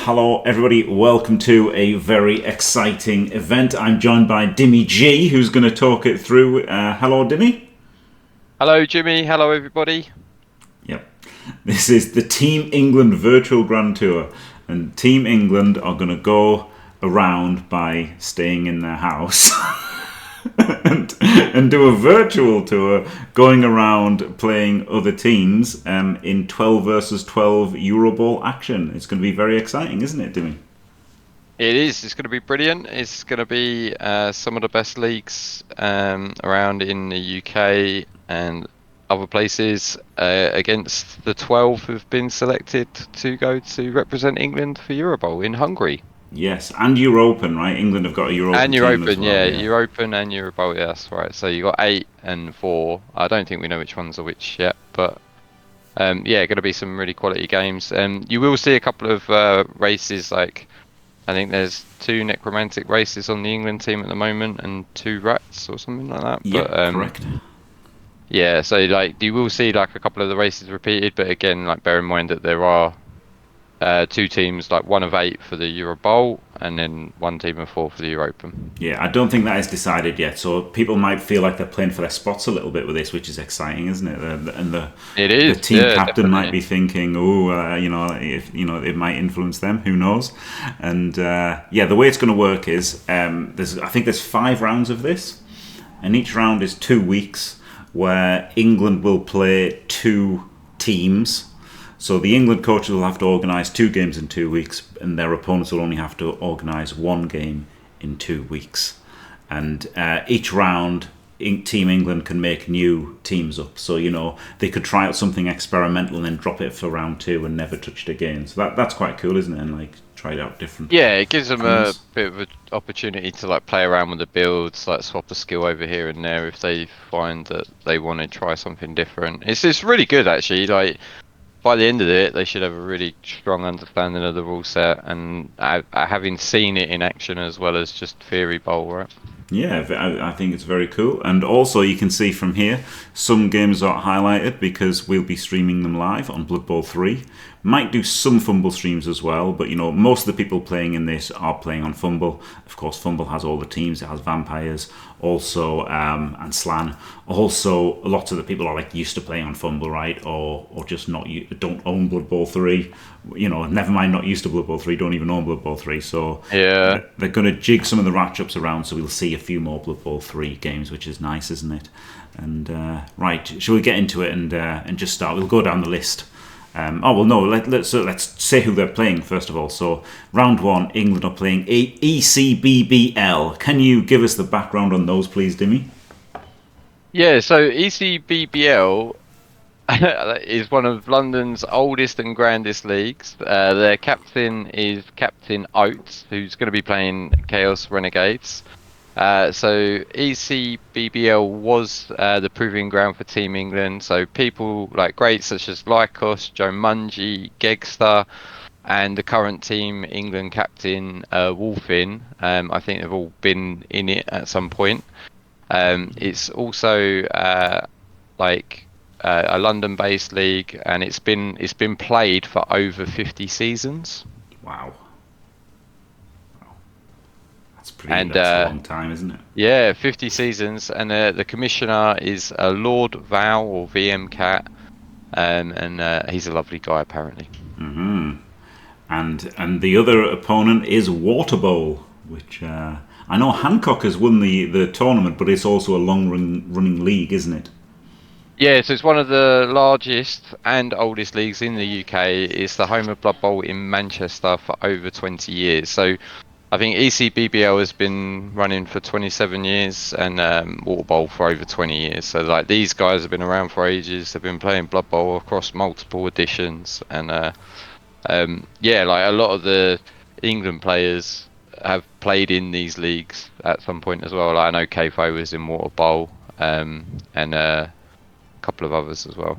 hello everybody, welcome to a very exciting event. I'm joined by Dimmy Gee, who's going to talk it through. Hello Dimmy. Hello Jimmy, hello everybody. Yep, this is the Team England Virtual Grand Tour, and Team England are going to go around by staying in their house and do a virtual tour going around playing other teams in 12 versus 12 Eurobowl action. It's going to be very exciting, isn't it, Dimmy? It is, it's going to be brilliant. It's going to be some of the best leagues around in the UK and other places against the 12 who've been selected to go to represent England for Eurobowl in Hungary. Yes, and European, right? England have got a European team as well. Yeah, European and Eurobowl, yeah, that's right. So you got 8 and 4. I don't think we know which ones are which yet, but yeah, going to be some really quality games. You will see a couple of races, like I think there's 2 necromantic races on the England team at the moment and 2 rats or something like that. Yeah, but, correct. Yeah, so like you will see like a couple of the races repeated, but again, like bear in mind that there are 2 teams, like 1 of 8 for the Eurobowl, and then 1 team of 4 for the European. Yeah, I don't think that is decided yet, so people might feel like they're playing for their spots a little bit with this, which is exciting, isn't it? And the team captain definitely might be thinking, it might influence them. Who knows? And the way it's going to work is I think there's 5 rounds of this, and each round is 2 weeks, where England will play 2 teams. So the England coaches will have to organise 2 games in 2 weeks, and their opponents will only have to organise 1 game in 2 weeks. And each round, Team England can make new teams up. So, they could try out something experimental and then drop it for round 2 and never touch it again. So that's quite cool, isn't it? And try out different. Yeah, it gives them a bit of an opportunity to play around with the builds, swap a skill over here and there if they find that they want to try something different. It's really good actually. By the end of it, they should have a really strong understanding of the rule set and having seen it in action as well as just theory bowl, right? Yeah, I think it's very cool. And also, you can see from here, some games are highlighted because we'll be streaming them live on Blood Bowl 3. Might do some FUMBBL streams as well, but most of the people playing in this are playing on FUMBBL. Of course, FUMBBL has all the teams. It has vampires, also, and Slann. Also, lots of the people are used to playing on FUMBBL, right? Or just don't own Blood Bowl 3. Never mind not used to Blood Bowl 3, don't even own Blood Bowl 3. So yeah, they're going to jig some of the matchups around, so we'll see a few more Blood Bowl 3 games, which is nice, isn't it? And right, shall we get into it and just start? We'll go down the list. Let's say who they're playing first of all. So round 1, England are playing ECBBL. Can you give us the background on those, please, Dimmy? Yeah, so ECBBL is one of London's oldest and grandest leagues. Their captain is Captain Oates, who's going to be playing Chaos Renegades. So ECBBL was the proving ground for Team England. So people greats such as Lycos, Joe Mungie, Gegster, and the current Team England captain Wolfin. I think they've all been in it at some point. It's also a London-based league, and it's been played for over 50 seasons. Wow. That's a long time, isn't it? Yeah, 50 seasons, and the commissioner is Lord Val or VM Cat, and he's a lovely guy apparently. Mm-hmm. And the other opponent is Waterbowl, which I know Hancock has won the tournament, but it's also a long-running league, isn't it? Yeah, so it's one of the largest and oldest leagues in the UK. It's the home of Blood Bowl in Manchester for over 20 years. So I think ECBBL has been running for 27 years and Waterbowl for over 20 years. So these guys have been around for ages. They've been playing Blood Bowl across multiple editions, and a lot of the England players have played in these leagues at some point as well. I know Kfoged was in Waterbowl, and a couple of others as well.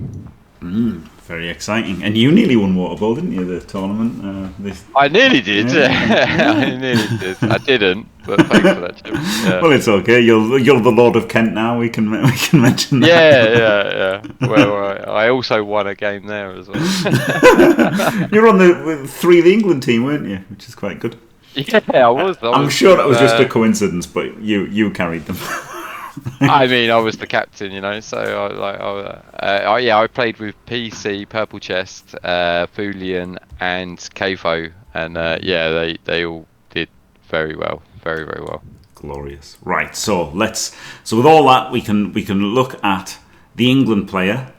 Very exciting. And you nearly won Waterbowl, didn't you, the tournament? I nearly did. Yeah. I nearly did. I didn't, but thanks for that, Jim. Yeah. Well, it's okay. You're the Lord of Kent now. We can mention that. Yeah. Well, I also won a game there as well. You're on the 3 the England team, weren't you? Which is quite good. Yeah, I was. I'm sure that was just a coincidence, but you carried them. I mean, I was the captain, so I played with PC, Purple Chest, Thulean, and Kfoged, and they all did very well, very very well. Glorious. Right, so with all that we can look at the England player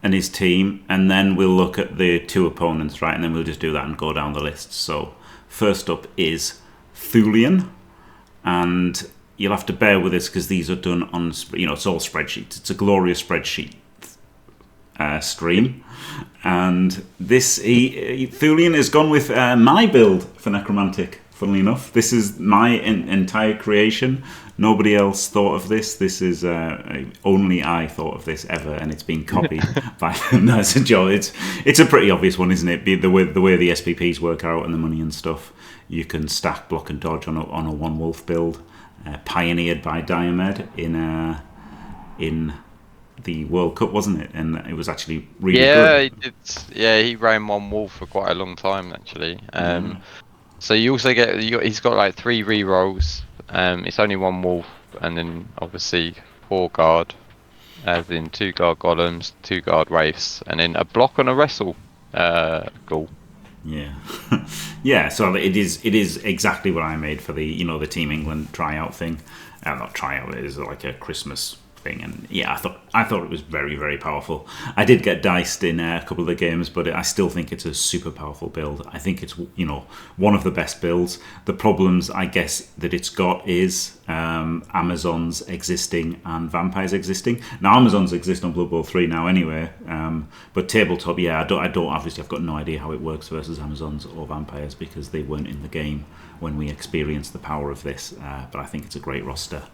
and his team, and then we'll look at the 2 opponents, right, and then we'll just do that and go down the list. So first up is Thulean, and you'll have to bear with this because these are done on, it's all spreadsheets. It's a glorious spreadsheet stream. And Thulean has gone with my build for Necromantic, funnily enough. This is my entire creation. Nobody else thought of this. This is only I thought of this ever, and it's been copied by them. That's a joke. It's a pretty obvious one, isn't it? The way the SPPs work out and the money and stuff. You can stack, block, and dodge on a 1 wolf build. Pioneered by Diomed in the World Cup, wasn't it? And it was actually really good. He did. Yeah, he ran 1 wolf for quite a long time actually. So you also he's got like 3 rerolls. It's only 1 wolf, and then obviously 4 guard, as in 2 guard golems, 2 guard wraiths, and then a block and a wrestle ghoul. Yeah, yeah. So it is exactly what I made for the the Team England tryout thing. Not tryout, it is like a Christmas thing, and yeah, I thought it was very very powerful. I did get diced in a couple of the games, but I still think it's a super powerful build. I think it's one of the best builds. The problems I guess that it's got is Amazons existing and vampires existing. Now Amazons exist on Blood Bowl 3 now anyway, but tabletop, I don't obviously I've got no idea how it works versus Amazons or vampires because they weren't in the game when we experienced the power of this. But I think it's a great roster,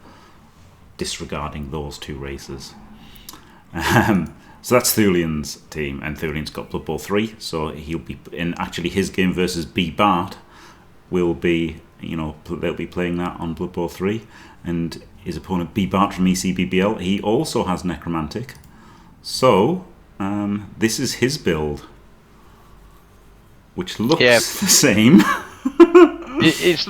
disregarding those 2 races. So that's Thulean's team, and Thulean's got Blood Bowl 3, so he'll be in. Actually, his game versus B Bart will be, they'll be playing that on Blood Bowl 3, and his opponent B Bart from ECBBL, he also has Necromantic. So this is his build, which looks the same. It's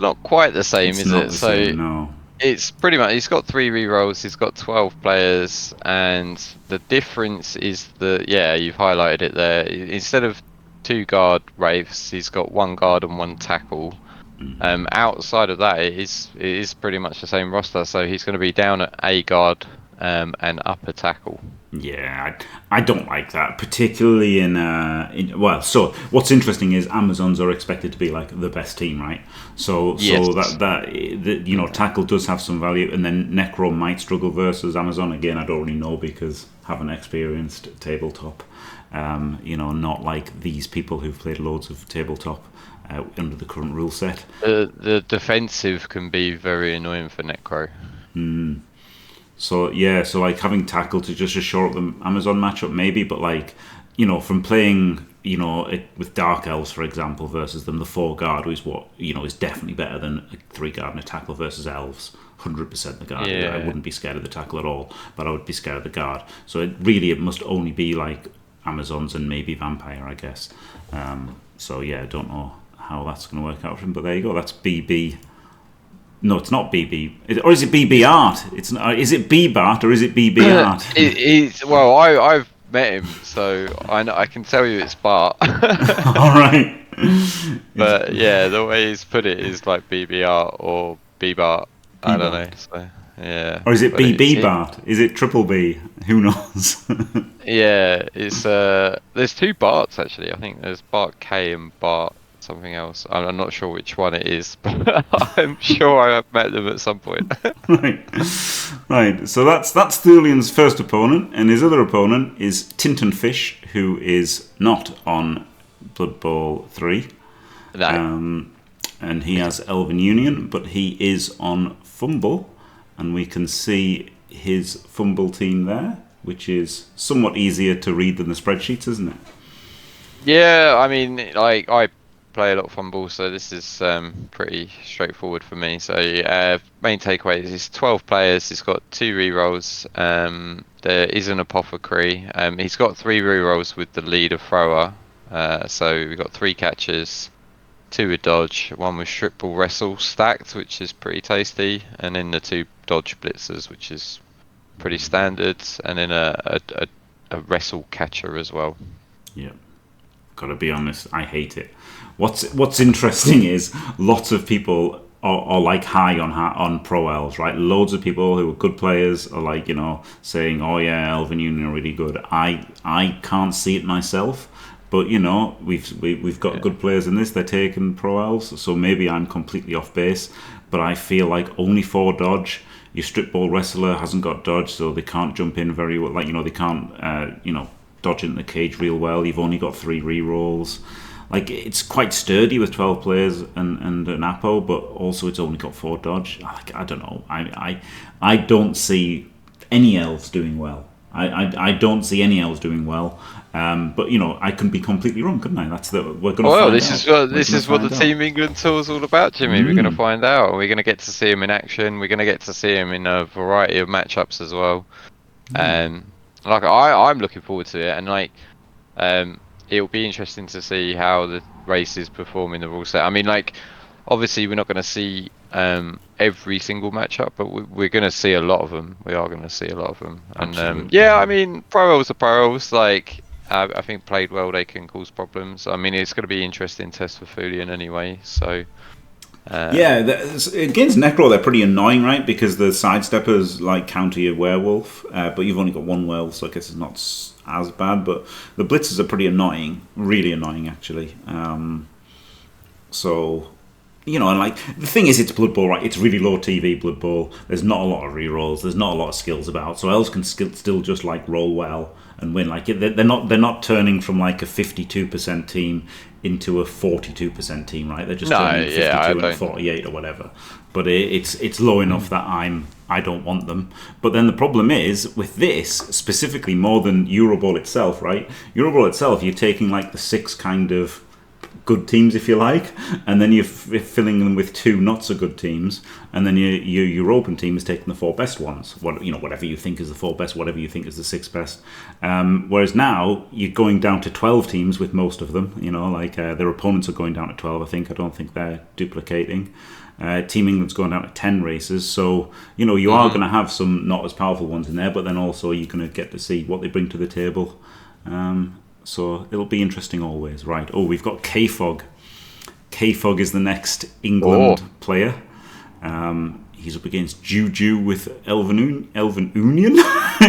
not quite the same, is it? Same, no. It's pretty much, he's got 3 rerolls, he's got 12 players, and the difference is you've highlighted it there. Instead of 2 guard wraiths, he's got 1 guard and 1 tackle. Outside of that, it is pretty much the same roster, so he's going to be down at A guard and up a tackle. Yeah, I don't like that, particularly so what's interesting is Amazons are expected to be like the best team, right? So tackle does have some value, and then Necro might struggle versus Amazon. Again, I don't really know because I haven't experienced tabletop. Not like these people who've played loads of tabletop under the current rule set. The defensive can be very annoying for Necro. So like having tackle to just shore up the Amazon matchup maybe, but like, from playing, with Dark Elves, for example, versus them, the 4 guard is is definitely better than a 3 guard and a tackle versus Elves. 100% the guard. Yeah. I wouldn't be scared of the tackle at all, but I would be scared of the guard. So it must only be like Amazons and maybe Vampire, I guess. I don't know how that's going to work out for him, but there you go. That's BB. No, it's not BB. Or is it BB Art? It's not, is it B Bart or is it BB Art? I've met him, so I can tell you it's Bart. All right. But yeah, the way he's put it is like BB Art or B Bart. I don't know. So yeah. Or is it BB Bart? Is it triple B? Who knows? Yeah, it's there's 2 Barts actually. I think there's Bart K and Bart something else. I'm not sure which one it is, but I'm sure I have met them at some point. Right. So that's Thulean's first opponent, and his other opponent is Tintonfish, who is not on Blood Bowl 3. No. And he has Elven Union, but he is on FUMBBL, and we can see his FUMBBL team there. which is somewhat easier to read than the spreadsheets, isn't it? Yeah, I mean, like I play a lot of FUMBBL, so this is pretty straightforward for me. So main takeaway is it's 12 players. It's got 2 rerolls. There is an apothecary. He's got 3 rerolls with the leader thrower. So we've got 3 catches, 2 with dodge, 1 with triple wrestle stacked, which is pretty tasty, and then the 2 dodge blitzers, which is pretty standard, and then a wrestle catcher as well. Yeah. Gotta be honest, I hate it. What's interesting is lots of people are like high on pro elves, right? Loads of people who are good players are like, you know, saying, "Oh yeah, Elven Union are really good." I can't see it myself, but you know, we've got good players in this. They're taking pro elves, so maybe I'm completely off base. But I feel like only 4 dodge. Your strip ball wrestler hasn't got dodge, so they can't jump in very well. Like, you know, they can't dodge into the cage real well. You've only got 3 rerolls. Like, it's quite sturdy with 12 players and an Apo, but also it's only got 4 dodge. Like, I don't know. I don't see any elves doing well. I don't see any elves doing well. But you know, I can be completely wrong, couldn't I? We're going to find out. This is what the Team England tour is all about, Jimmy. We're going to find out. We're going to get to see him in action. We're going to get to see him in a variety of matchups as well. Like I'm looking forward to it, and like it'll be interesting to see how the races perform in the rule set. I mean, like obviously we're not going to see every single matchup, but we're going to see a lot of them. We are going to see a lot of them, and yeah, I mean, pro elves are pro elves. Like I think played well, they can cause problems. I mean, it's going to be an interesting test for Thulean anyway. So. Yeah, against Necro they're pretty annoying, right? Because the sidesteppers like counter your werewolf, but you've only got 1 werewolf, so I guess it's not as bad. But the blitzers are pretty annoying, really annoying actually. So, you know, and like the thing is, it's Blood Bowl, right? It's really low TV Blood Bowl. There's not a lot of rerolls. There's not a lot of skills about, so elves can still just like roll well and win. Like they're not turning from like a 52% team into a 42% team, right? They're just turning 52 and 48 or whatever. But it's low enough that I don't want them. But then the problem is with this specifically more than Euroball itself, right? Euroball itself, you're taking like the 6 kind of good teams, if you like, and then you're filling them with 2 not so good teams, and then your open team is taking the 4 best ones. Whatever you think is the 4 best, whatever you think is the 6 best. Whereas now you're going down to 12 teams with most of them. You know, like their opponents are going down to 12. I don't think they're duplicating. Team England's going down to 10 races, so you know you are going to have some not as powerful ones in there, but then also you're going to get to see what they bring to the table. So it'll be interesting always. Right. Oh, we've got Kfoged. Kfoged is the next England player. He's up against Juju with Elven Union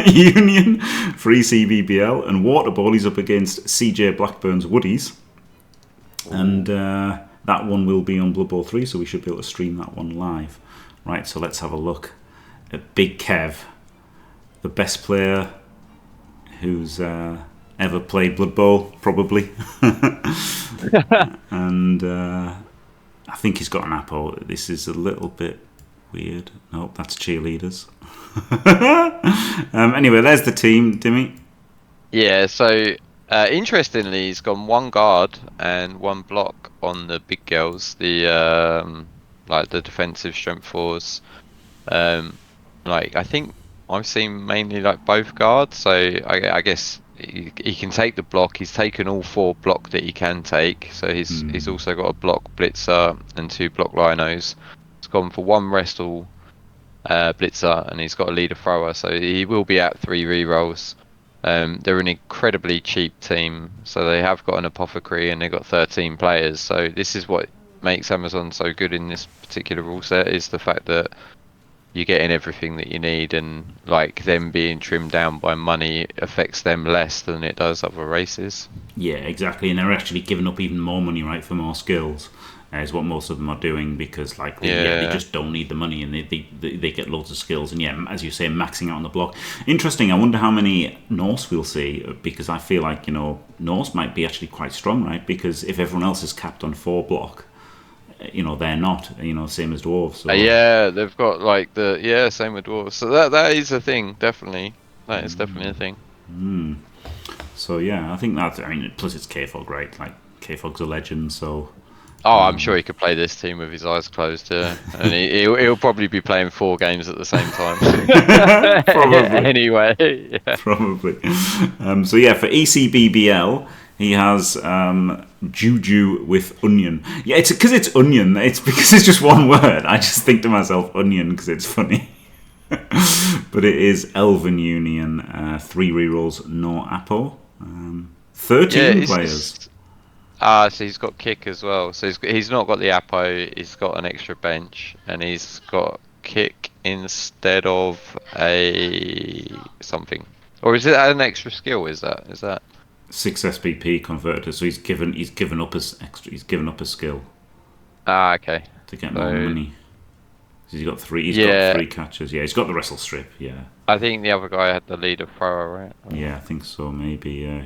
Union for ECBBL, and Waterbowl he's up against CJ Blackburn's Woodies. And that one will be on Blood Bowl 3, so we should be able to stream that one live. Right, so let's have a look at Big Kev, the best player who's ever played Blood Bowl, probably. And I think he's got an Apo. This is a little bit weird. Nope, that's cheerleaders. Anyway, there's the team, Dimmy. Yeah, so interestingly, he's gone 1 guard and 1 block on the big girls, the like the defensive strength 4s. Like I think I've seen mainly like both guards, so I guess he can take the block. He's taken all 4 block that he can take, so he's also got a block blitzer and 2 block rhinos. He's gone for 1 wrestle blitzer, and he's got a leader thrower, so he will be at 3 rerolls. They're an incredibly cheap team, so they have got an apothecary and they've got 13 players. So this is what makes Amazon so good in this particular rule set, is the fact that you're getting everything that you need, and like them being trimmed down by money affects them less than it does other races. Yeah, exactly, and they're actually giving up even more money, right, for more skills. Is what most of them are doing, because like they just don't need the money, and they get loads of skills, and yeah, as you say, maxing out on the block. Interesting. I wonder how many Norse we'll see, because I feel like, you know, Norse might be actually quite strong, right? Because if everyone else is capped on 4 block, you know, they're not, you know, same as dwarves. So. Yeah, they've got like same with dwarves. So that is a thing, definitely. That is definitely a thing. So yeah, I think that's. I mean, plus it's Kfoged, right? Like Kfoged's a legend, so. Oh, I'm sure he could play this team with his eyes closed, yeah. And he'll probably be playing 4 games at the same time. Probably. Anyway, yeah. Probably. So yeah, for ECBBL, he has Juju with onion. Yeah, it's because it's onion. It's because it's just one word. I just think to myself onion because it's funny. But it is Elven Union, 3 rerolls, no Apo. 13 players. So he's got kick as well. So he's not got the Apo, he's got an extra bench, and he's got kick instead of a something. Or is it an extra skill? Is that 6 SPP converted, so he's given up his extra. He's given up a skill. Okay. To get more money. He's got 3. He's got 3 catches. Yeah, he's got the wrestle strip. Yeah. I think the other guy had the leader thrower, right? Yeah, I think so. Maybe. Yeah.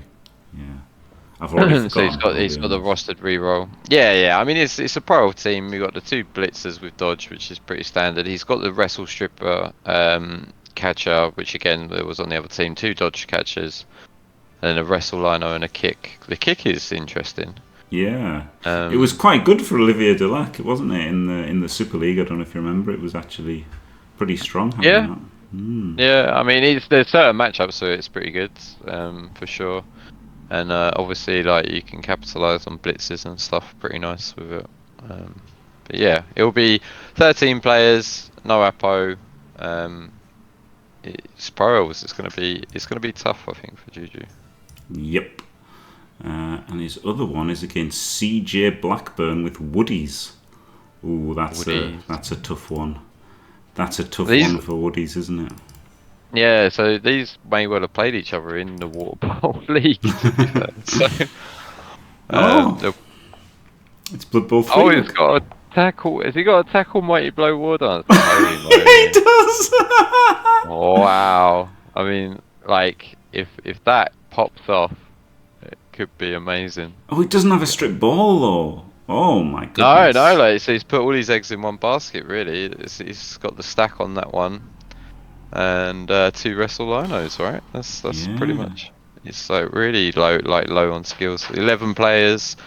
I've already so he's got the rostered reroll. Yeah. I mean, it's a pro team. We've got the 2 blitzers with dodge, which is pretty standard. He's got the wrestle stripper catcher, which again there was on the other team. 2 dodge catchers, and a wrestle liner and a kick. The kick is interesting. Yeah, it was quite good for Olivier Delac, wasn't it? In the Super League, I don't know if you remember. It was actually pretty strong. Yeah. Yeah. I mean, there's certain matchups, so it's pretty good for sure. And obviously, like, you can capitalize on blitzes and stuff pretty nice with it. But yeah, it'll be 13 players, no Apo. It's pros. It's gonna be tough, I think, for Juju. Yep. And his other one is against CJ Blackburn with Woodies. Ooh, that's a tough one. That's a tough one for Woodies, isn't it? Yeah, so these may well have played each other in the Waterbowl League. It's Bloodbowl 3. Oh, he's got a tackle. Has he got a tackle mighty blow war dance? He does! Oh, wow. I mean, like, if that pops off, it could be amazing. Oh, he doesn't have a strip ball, though. Oh, my goodness. No, like, so he's put all his eggs in one basket, really. He's got the stack on that one. And 2 wrestle linos, right? That's pretty much. It's like really low on skills. 11 players.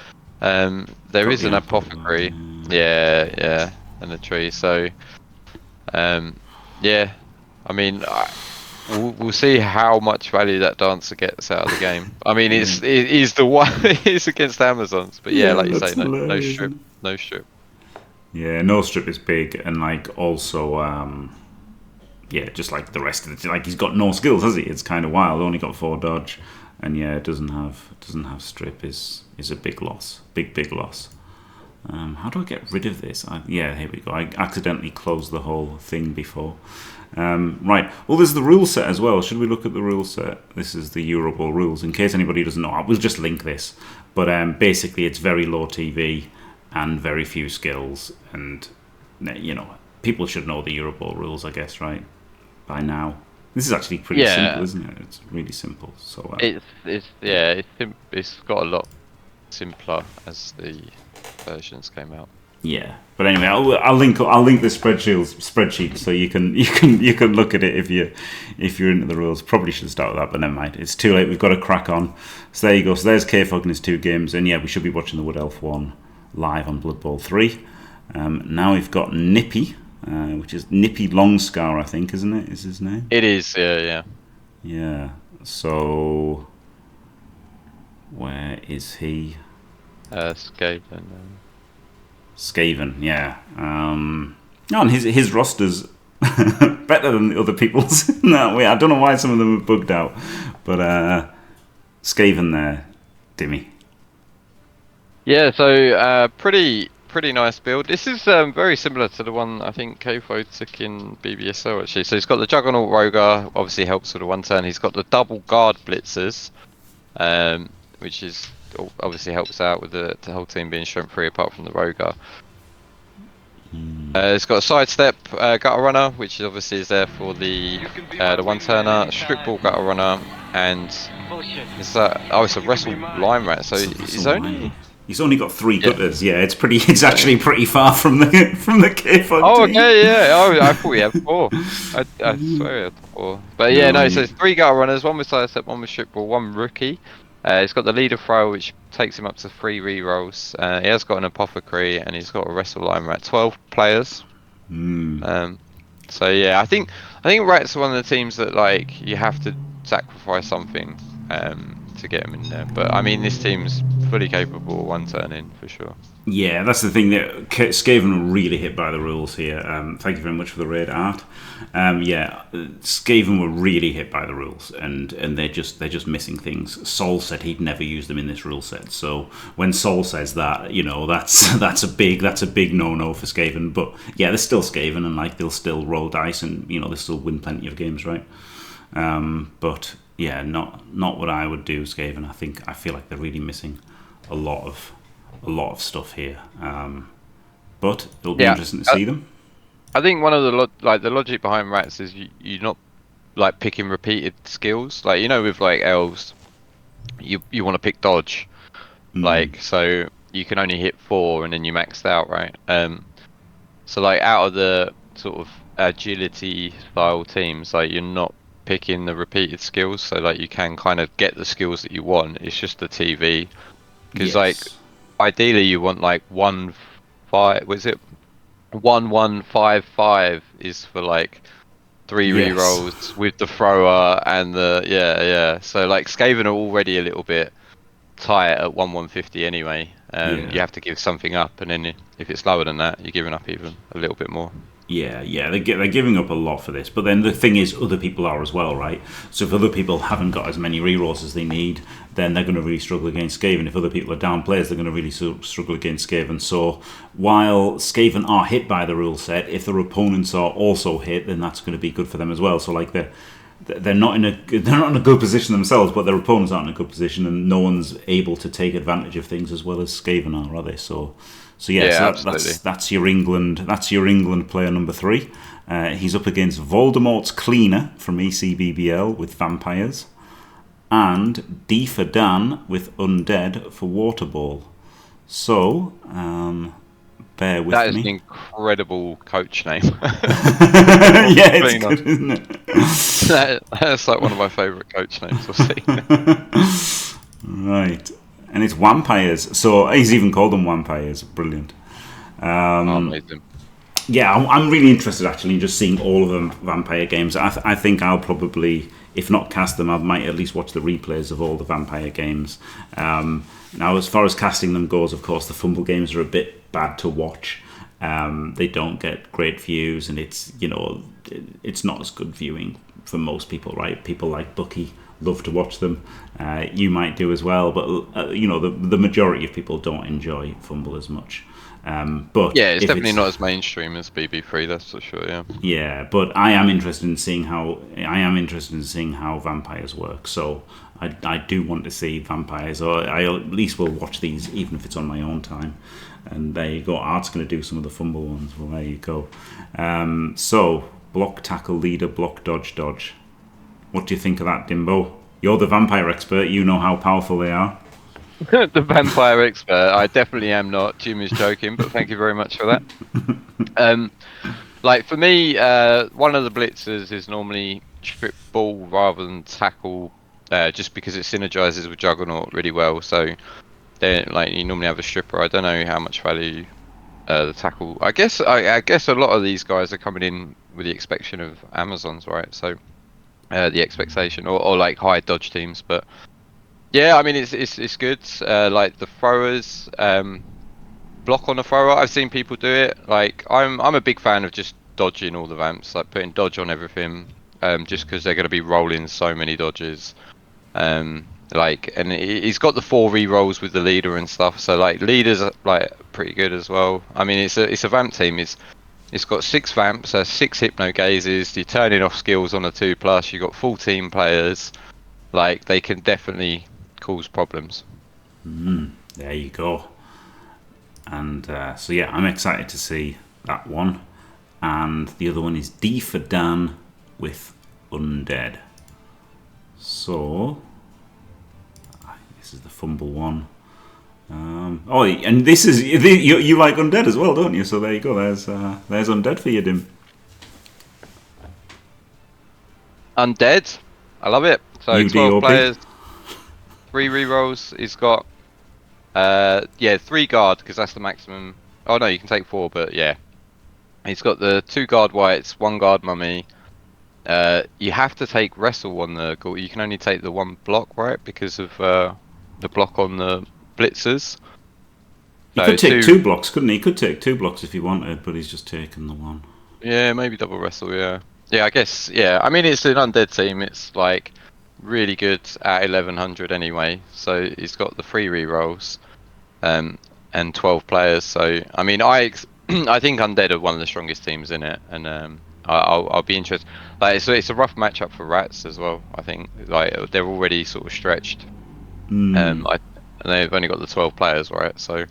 There is an apothecary. Yeah, and a tree. So, yeah. I mean, we'll see how much value that dancer gets out of the game. I mean, it's the one. It's against Amazons, but yeah, like you say, no strip. Yeah, no strip is big, and like also. Yeah, just like the rest of it. Like, he's got no skills, has he? It's kind of wild. Only got 4 dodge, and yeah, it doesn't have strip. Is a big loss. Big loss. How do I get rid of this? Yeah, here we go. I accidentally closed the whole thing before. Right. Well, there's the rule set as well. Should we look at the rule set? This is the Eurobowl rules. In case anybody doesn't know, we'll just link this. But basically, it's very low TV and very few skills, and people should know the Eurobowl rules, I guess, right? By now, this is actually pretty simple, isn't it? It's really simple. So it's got a lot simpler as the versions came out. Yeah, but anyway, I'll link the spreadsheet so you can look at it if you're into the rules. Probably should start with that, but never mind. It's too late. We've got to crack on. So there you go. So there's Kfoged in his 2 games, and yeah, we should be watching the Wood Elf one live on Bloodbowl 3. Now we've got Nippy. Which is Nippy Longscar, I think, isn't it? Is his name? It is, yeah. Yeah. So, where is he? Skaven. Skaven, yeah. And his roster's better than the other people's in that way. I don't know why some of them are bugged out, but Skaven there, Dimmy. Yeah, so pretty nice build. This is very similar to the one I think Kfoged took in BBSO actually. So he's got the Juggernaut Rogar, obviously helps with the 1 turn. He's got the double guard blitzers, which is obviously helps out with the whole team being strength 3 apart from the Rogar. It's got a sidestep gutter runner, which obviously is there for the 1 turner, strip ball gutter runner, and it's a wrestle line rat. So he's only He's only got 3 gutters. Yeah, it's pretty. It's actually pretty far from the Kfoged Oh, team. okay, yeah. Oh, I thought he had 4. I swear he had 4. But yeah, no. So it's 3 gutter runners, 1 with sidestep, 1 with strip ball, 1 rookie. He's got the leader throw, which takes him up to 3 rerolls. He has got an apothecary, and he's got a wrestle line rat. 12 players. So yeah, I think rats are one of the teams that like you have to sacrifice something to get them in there. But I mean, this team's fully capable of 1 turn in for sure. Yeah, that's the thing. That Skaven were really hit by the rules here. Thank you very much for the raid, Art. Yeah, Skaven were really hit by the rules, and they're just missing things. Sol said he'd never use them in this rule set. So when Sol says that, you know, that's a big no-no for Skaven. But yeah, they're still Skaven, and like they'll still roll dice, and you know, they still win plenty of games, right? But yeah, not what I would do, Skaven. I feel like they're really missing a lot of stuff here. But it'll be interesting to see them. I think one of the logic behind rats is you're not like picking repeated skills. Like, you know, with like elves, you want to pick dodge, like, so you can only hit 4 and then you maxed out, right? So like out of the sort of agility style teams, like you're not picking the repeated skills, so like you can kind of get the skills that you want. It's just the TV, because like ideally you want like 1-5. Was it 1-1-5-5 is for like 3 rerolls with the thrower and the So like Skaven are already a little bit tight at 1-1-50 anyway. You have to give something up, and then if it's lower than that, you're giving up even a little bit more. Yeah, they're giving up a lot for this. But then the thing is, other people are as well, right? So if other people haven't got as many rerolls as they need, then they're going to really struggle against Skaven. If other people are down players, they're going to really struggle against Skaven. So while Skaven are hit by the rule set, if their opponents are also hit, then that's going to be good for them as well. So like they're not in a good position themselves, but their opponents aren't in a good position, and no one's able to take advantage of things as well as Skaven are they? So that's your England. That's your England player number 3. He's up against Voldemort's Cleaner from ECBBL with vampires, and D for Dan with Undead for Waterbowl. So bear with me. That is an incredible coach name. Yeah, it's good, isn't it? That's like one of my favourite coach names I've seen. Right. And it's vampires, so he's even called them vampires. Brilliant. Amazing. Yeah, I'm really interested actually in just seeing all of them vampire games. I think I'll probably, if not cast them, I might at least watch the replays of all the vampire games. Now, as far as casting them goes, of course, the FUMBBL games are a bit bad to watch. They don't get great views, and it's not as good viewing for most people, right? People like Bucky love to watch them. You might do as well, but the majority of people don't enjoy FUMBBL as much. But yeah, it's definitely not as mainstream as BB3, that's for sure. Yeah, but I am interested in seeing how vampires work. So I do want to see vampires, or I at least will watch these, even if it's on my own time. And there you go. Art's going to do some of the FUMBBL ones. Well, there you go. So block, tackle, leader, block, dodge, dodge. What do you think of that, Dimbo? You're the vampire expert. You know how powerful they are. The vampire expert. I definitely am not. Jim is joking, but thank you very much for that. Like for me, one of the blitzers is normally strip ball rather than tackle, just because it synergizes with Juggernaut really well. So, like you normally have a stripper. I don't know how much value the tackle. I guess a lot of these guys are coming in with the expectation of Amazons, right? So. The expectation, or like high dodge teams, but yeah, I mean it's good. Like the throwers, block on the thrower. I've seen people do it. Like I'm a big fan of just dodging all the vamps, like putting dodge on everything, just because they're going to be rolling so many dodges. Like, and he's got the 4 re-rolls with the leader and stuff. So like leaders are like pretty good as well. I mean it's a vamp team. It's got 6 vamps, 6 hypno gazes. You're turning off skills on a 2+. You've got 14 players. Like they can definitely cause problems. There you go. And so yeah, I'm excited to see that one. And the other one is D for Dan with Undead. So this is the FUMBBL one. Oh, and this is you like undead as well, don't you? So there you go. There's undead for you, Dim. Undead, I love it. So UDOB. 12 players, 3 rerolls. He's got 3 guard because that's the maximum. Oh no, you can take 4, but yeah. He's got the 2 guard whites, 1 guard mummy. You have to take wrestle on the ghoul. You can only take the 1 block, right? Because of the block on the blitzers. He could take 2 blocks, couldn't he? He could take 2 blocks if he wanted, but he's just taken the 1. Yeah, maybe double wrestle. Yeah, yeah. I guess. Yeah. I mean, it's an undead team. It's like really good at 1100 anyway. So he's got the 3 rerolls, and 12 players. So I mean, I think undead are one of the strongest teams in it, and I'll be interested. Like, it's a rough matchup for rats as well. I think like they're already sort of stretched. And they've only got the 12 players, right? So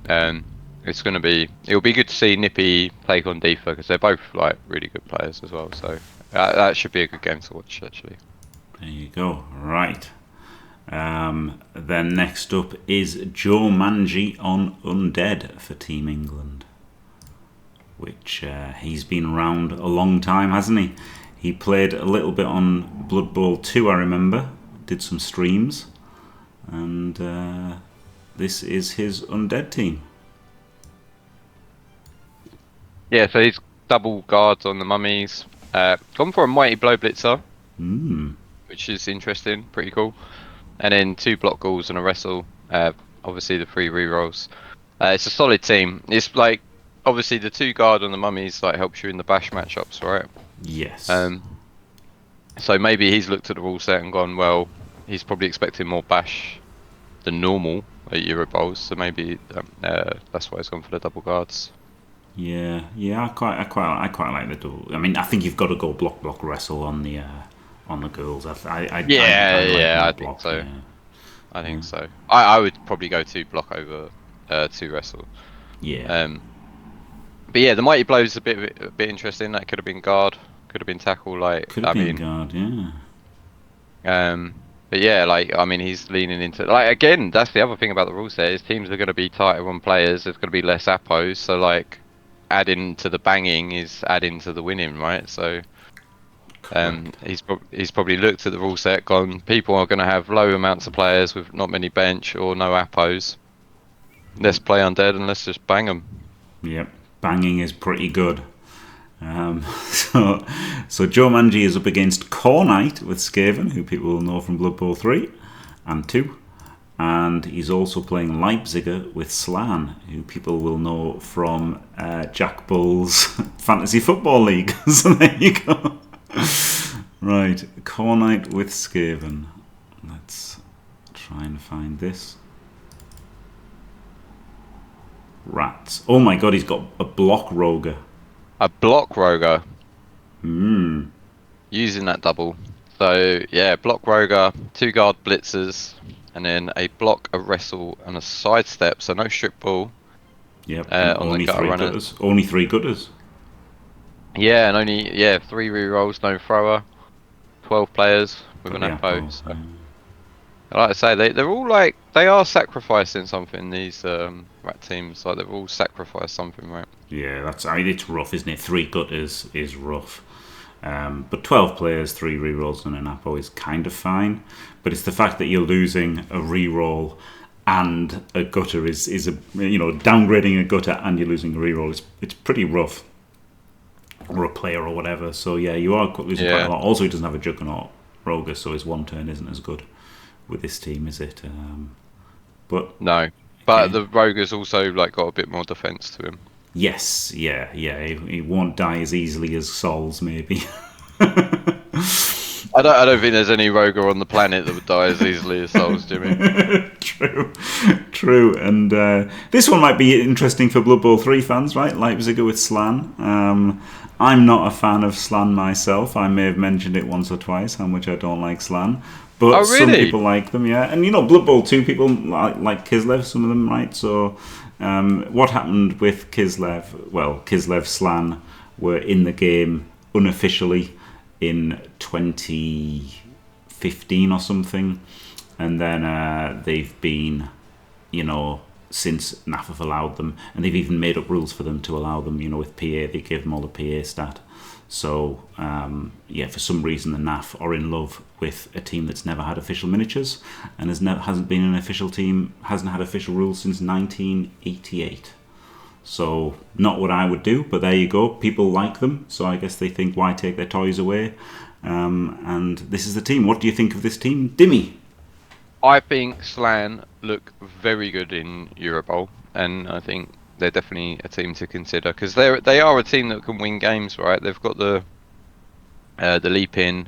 it'll be good to see Nippy take on Defa because they're both like really good players as well. So that should be a good game to watch actually. There you go. Right. Then next up is Joe Manji on Undead for Team England, which he's been around a long time, hasn't he? He played a little bit on Blood Bowl 2, I remember. Did some streams. And this is his Undead team. Yeah, so he's double guards on the mummies. Gone for a Mighty Blow Blitzer, which is interesting, pretty cool. And then 2 block ghouls and a wrestle. Obviously the 3 rerolls. It's a solid team. It's like, obviously the 2 guard on the mummies like helps you in the bash matchups, right? Yes. So maybe he's looked at the rule set and gone, well, he's probably expecting more bash than normal at Euro Bowls, so maybe that's why he's gone for the double guards. Yeah, I quite like the double. I mean, I think you've got to go block wrestle on the girls. I think so. Yeah. I think so. I would probably go 2 block over 2 wrestle. Yeah. But yeah, the Mighty Blow's a bit interesting. That could have been guard, could have been tackle. Like could have been guard, yeah. But yeah, like I mean, he's leaning into like again. That's the other thing about the rule set is teams are going to be tighter on players. There's going to be less appos. So like, adding to the banging is adding to the winning, right? So, he's probably looked at the rule set, gone. People are going to have low amounts of players with not many bench or no appos. Let's play undead and let's just bang them. Yep, banging is pretty good. So Joe Manji is up against Core Knight with Skaven, who people will know from Blood Bowl 3 and 2. And he's also playing Leipziger with Slann, who people will know from Jack Bull's Fantasy Football League. So there you go. Right, Core Knight with Skaven. Let's try and find this. Rats. Oh my god, he's got a block roger. A block roger. Using that double. So yeah, block roger, 2 guard blitzers, and then a block, a wrestle, and a sidestep. So no strip ball. Yep. Only 3 gutters. Only 3 gutters. Yeah, and only 3 rerolls, no thrower. 12 players with an appo. So. Like I say, they're all like they are sacrificing something. These rat teams, like they've all sacrificed something, right? Yeah, it's rough, isn't it? 3 gutters is rough, but 12 players, 3 rerolls and an appo is kind of fine. But it's the fact that you're losing a reroll and a gutter is downgrading a gutter and you're losing a reroll. It's pretty rough, or a player or whatever. So yeah, you are losing quite a lot. Also, he doesn't have a juggernaut roger, so his 1 turn isn't as good with this team, is it? But no, but the rogue's also like got a bit more defense to him. Yes, yeah, he won't die as easily as Sol's maybe. I don't think there's any rogue on the planet that would die as easily as Sol's, Jimmy. True, and this one might be interesting for Blood Bowl 3 fans, right? Leipziger with Slann. I'm not a fan of Slann myself. I may have mentioned it once or twice how much I don't like Slann. But some people like them, yeah. And Blood Bowl 2 people like Kislev, some of them, right? So what happened with Kislev? Well, Kislev Slann were in the game unofficially in 2015 or something. And then they've been you know, since NAF have allowed them, and they've even made up rules for them to allow them, you know, with PA, they give them all the PA stat. So, yeah, for some reason the NAF are in love with a team that's never had official miniatures, and hasn't been an official team, hasn't had official rules since 1988. So, not what I would do, but there you go. People like them, so I guess they think, why take their toys away? And this is the team. What do you think of this team, Dimmy? I think Slann look very good in Eurobowl, and I think they're definitely a team to consider because they are a team that can win games, right? They've got the leap in.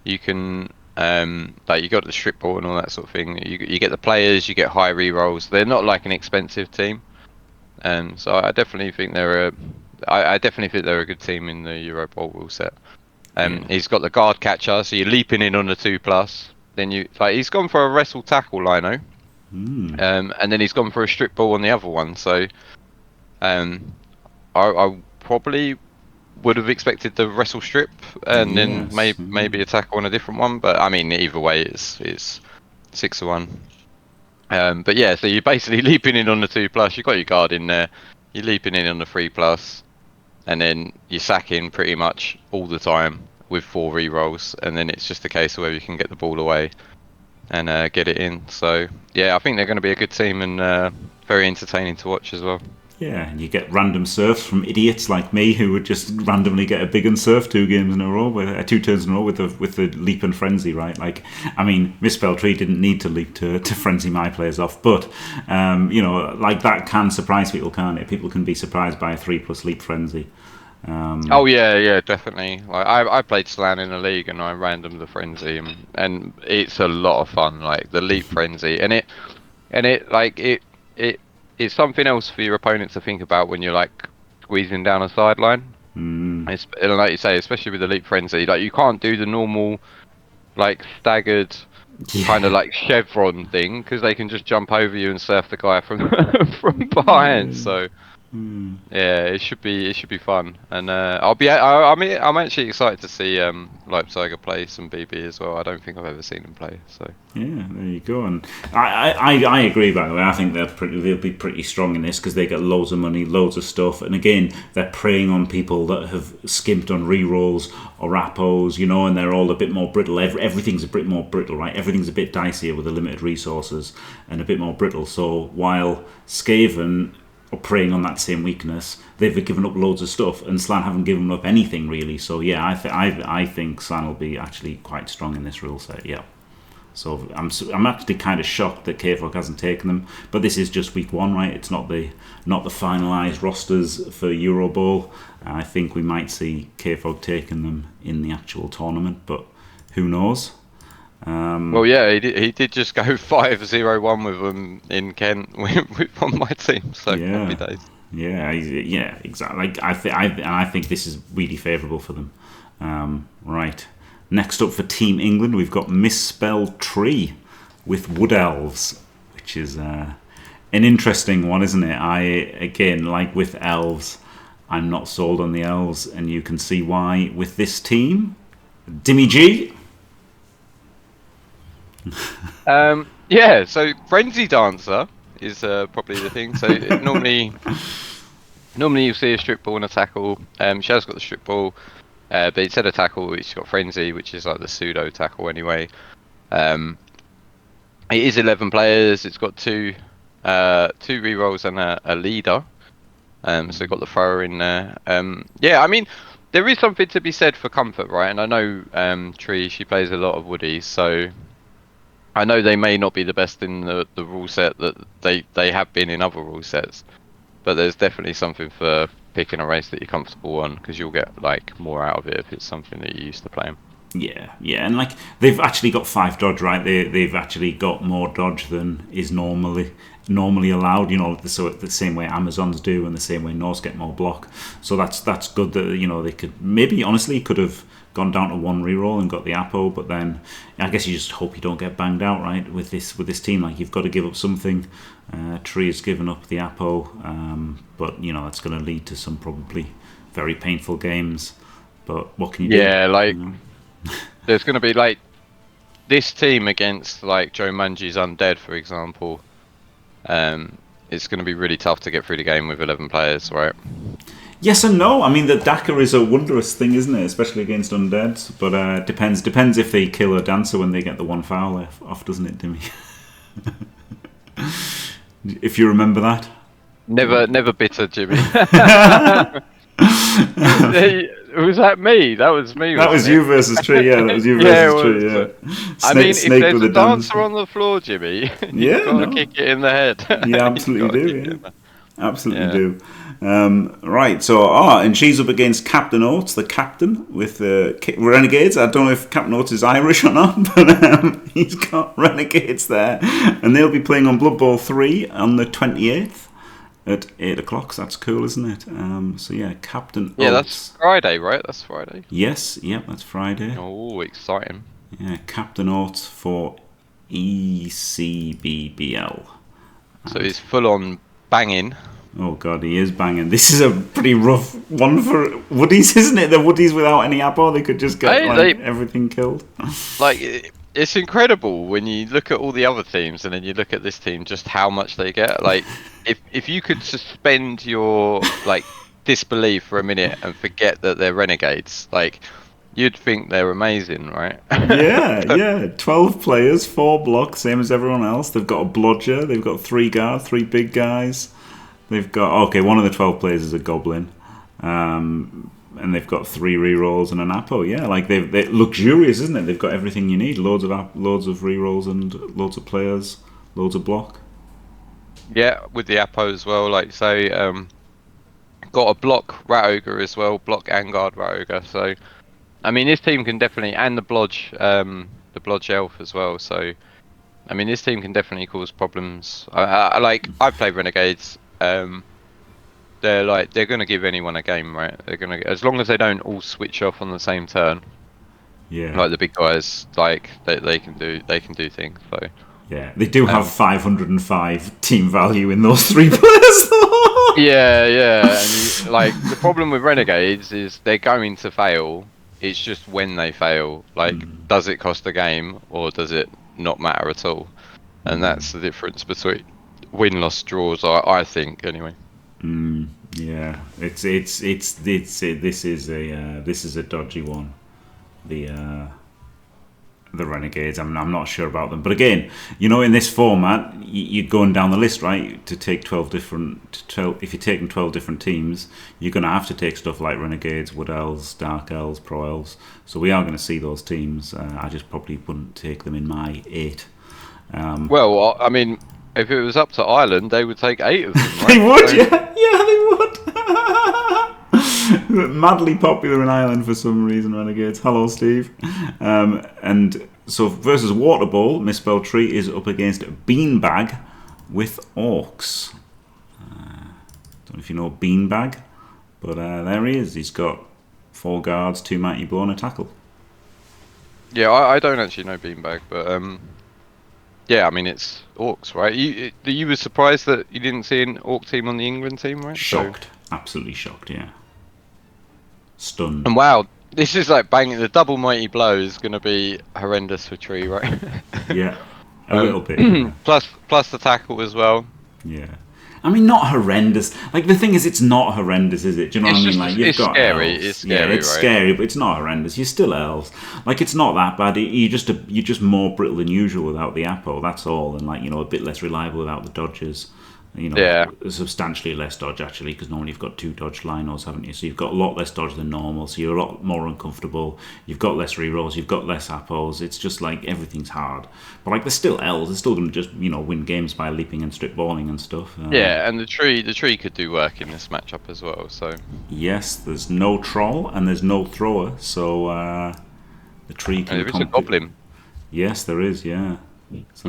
You can like you got the strip ball and all that sort of thing. You get the players, you get high rerolls. They're not like an expensive team, so I definitely think I definitely think they're a good team in the Eurobowl rule set. He's got the guard catcher, so you're leaping in on the 2+. Then he's gone for a wrestle tackle lino, and then he's gone for a strip ball on the other one. So, I probably would have expected the wrestle strip, and then maybe a tackle on a different one. But I mean, either way, it's 6-1. But yeah, so you're basically leaping in on the 2+. You've got your guard in there. You're leaping in on the 3+, and then you're sacking pretty much all the time with 4 rerolls, and then it's just a case of whether you can get the ball away and get it in. So yeah, I think they're going to be a good team and very entertaining to watch as well. Yeah, and you get random surfs from idiots like me who would just randomly get a big un surf 2 games in a row, 2 turns in a row with the leap and frenzy, right? Like, I mean, Misspell Tree didn't need to leap to frenzy my players off, but you know, like that can surprise people, can't it? People can be surprised by a 3+ leap frenzy. Oh yeah, definitely. Like I played Slann in a league and I random the frenzy, and it's a lot of fun. Like the leap frenzy, and it's something else for your opponent to think about when you're like squeezing down a sideline. And like you say, especially with the leap frenzy, like you can't do the normal like staggered kind of like chevron thing because they can just jump over you and surf the guy from behind. So. Yeah, it should be fun, and I'm actually excited to see Leipziger play some BB as well. I don't think I've ever seen him play. So yeah, there you go. And I agree. By the way, I think they'll be pretty strong in this because they get loads of money, loads of stuff, and again they're preying on people that have skimped on rerolls or appos, you know, and they're all a bit more brittle. Everything's a bit more brittle, right? Everything's a bit dicier with the limited resources and a bit more brittle. So while Skaven or preying on that same weakness, they've given up loads of stuff, and Slann haven't given up anything really. So yeah, I think Slann will be actually quite strong in this rule set. Yeah. So I'm actually kind of shocked that Kfoged hasn't taken them, but this is just week 1, right? It's not the finalised rosters for Eurobowl. I think we might see Kfoged taking them in the actual tournament, but who knows? Well, yeah, he did just go 5-0-1 with them in Kent on my team. So happy days. Yeah, exactly. Like I think this is really favourable for them. Right. Next up for Team England, we've got Misspell Tree with Wood Elves, which is an interesting one, isn't it? Again, like with elves, I'm not sold on the elves, and you can see why with this team. Dimmy Gee. Yeah, so Frenzy Dancer is probably the thing. So normally you see a strip ball and a tackle. Shell's got the strip ball, but instead of tackle, it's got Frenzy, which is like the pseudo tackle anyway. It is 11 players. It's got two rerolls and a leader. So we've got the thrower in there. Yeah, I mean, there is something to be said for comfort, right? And I know Tree, she plays a lot of woodies, so I know they may not be the best in the rule set that they have been in other rule sets, but there's definitely something for picking a race that you're comfortable on, because you'll get like more out of it if it's something that you're used to playing. Yeah, and like they've actually got 5 dodge, right? They've actually got more dodge than is normally allowed. You know, so the same way Amazons do, and the same way Norse get more block. So that's good that, you know, they could maybe honestly could have gone down to 1 reroll and got the Apo, but then I guess you just hope you don't get banged out, right? With this team, like you've got to give up something. Tree has given up the Apo, but you know that's going to lead to some probably very painful games. But what can you do? Yeah, like. You know? There's going to be like this team against like Joe Manji's Undead, for example. it's going to be really tough to get through the game with 11 players, right? Yes and no. I mean, the Daka is a wondrous thing, isn't it? Especially against undeads. But depends if they kill a dancer when they get the one foul off, doesn't it, Dimmy? If you remember that. Never bitter, Jimmy. Was that me? That was me. That was you versus Tree. Yeah, that was you versus Tree. Yeah. I mean, if there's a dancer on the floor, Jimmy, you've got to kick it in the head. You absolutely do. Yeah. Absolutely do. Right, so and she's up against Captain Oates, the captain with Renegades. I don't know if Captain Oates is Irish or not, but he's got Renegades there, and they'll be playing on Blood Bowl 3 on the 28th at 8 o'clock. So that's cool, isn't it? So yeah, Captain Oates. Yeah, that's Friday, right? That's Friday. Yes, yep, that's Friday. Oh, exciting. Yeah, Captain Oates for ECBBL. So he's full on banging. Oh god, he is banging. This is a pretty rough one for Woodies, isn't it? The Woodies without any apple, they could just get everything killed. Like, it's incredible when you look at all the other teams and then you look at this team, just how much they get. Like, if you could suspend your disbelief for a minute and forget that they're renegades, like, you'd think they're amazing, right? yeah. 12 players, 4 blocks, same as everyone else. They've got a bludger, they've got 3 guards, 3 big guys. They've got one of the 12 players is a goblin, and they've got 3 rerolls and an Apo. Yeah, like they're luxurious, isn't it? They've got everything you need: loads of rerolls and loads of players, loads of block. Yeah, with the Apo as well. Like say, got a block Rat Ogre as well, block and guard Rat Ogre. So, I mean, this team can definitely, and the Blodge Elf as well. So, I mean, this team can definitely cause problems. I've played Renegades. They're going to give anyone a game, right? They're going to, as long as they don't all switch off on the same turn. Yeah. Like the big guys, like they can do things. So. Yeah, they do have 505 team value in those 3 players. yeah. And the problem with Renegades is they're going to fail. It's just when they fail. Like, does it cost the game or does it not matter at all? And that's the difference between win-loss draws, I think, anyway. Yeah, this is a dodgy one. The Renegades. I'm not sure about them, but again, in this format, you're going down the list, right? To take 12 different. If you're taking 12 different teams, you're going to have to take stuff like Renegades, Wood Elves, Dark Elves, Pro Elves. So we are going to see those teams. I just probably wouldn't take them in my 8. Well, I mean, if it was up to Ireland, they would take 8 of them. Right? They would, yeah, they would. Madly popular in Ireland for some reason, Renegades. Hello, Steve. And so versus Waterbowl, Misspelled Tree is up against Beanbag with Orcs. Don't know if you know Beanbag, but there he is. He's got 4 guards, 2 mighty blow, and a tackle. Yeah, I don't actually know Beanbag, but yeah, I mean, it's Orcs, right? You were surprised that you didn't see an Orc team on the England team, right? Shocked. Absolutely shocked, yeah. Stunned. And wow, this is like banging. The double mighty blow is going to be horrendous for Tree, right? Yeah, a little bit. Plus the tackle as well. Yeah. I mean, not horrendous. Like, the thing is, it's not horrendous, is it? Do you know what I mean? Like, you've got scary. Elves. It's scary. Yeah, it's right? scary, but it's not horrendous. You're still elves. Like, it's not that bad. You're just more brittle than usual without the Apo. That's all, and a bit less reliable without the dodges. Substantially less dodge actually, because normally you've got 2 dodge linos, haven't you? So you've got a lot less dodge than normal. So you're a lot more uncomfortable. You've got less rerolls. You've got less Apos. It's just like everything's hard. But they're still elves. They're still going to just win games by leaping and strip balling and stuff. Yeah, and the tree could do work in this matchup as well. So yes, there's no troll and there's no thrower. So the tree can. There is a goblin. Yes, there is. Yeah. So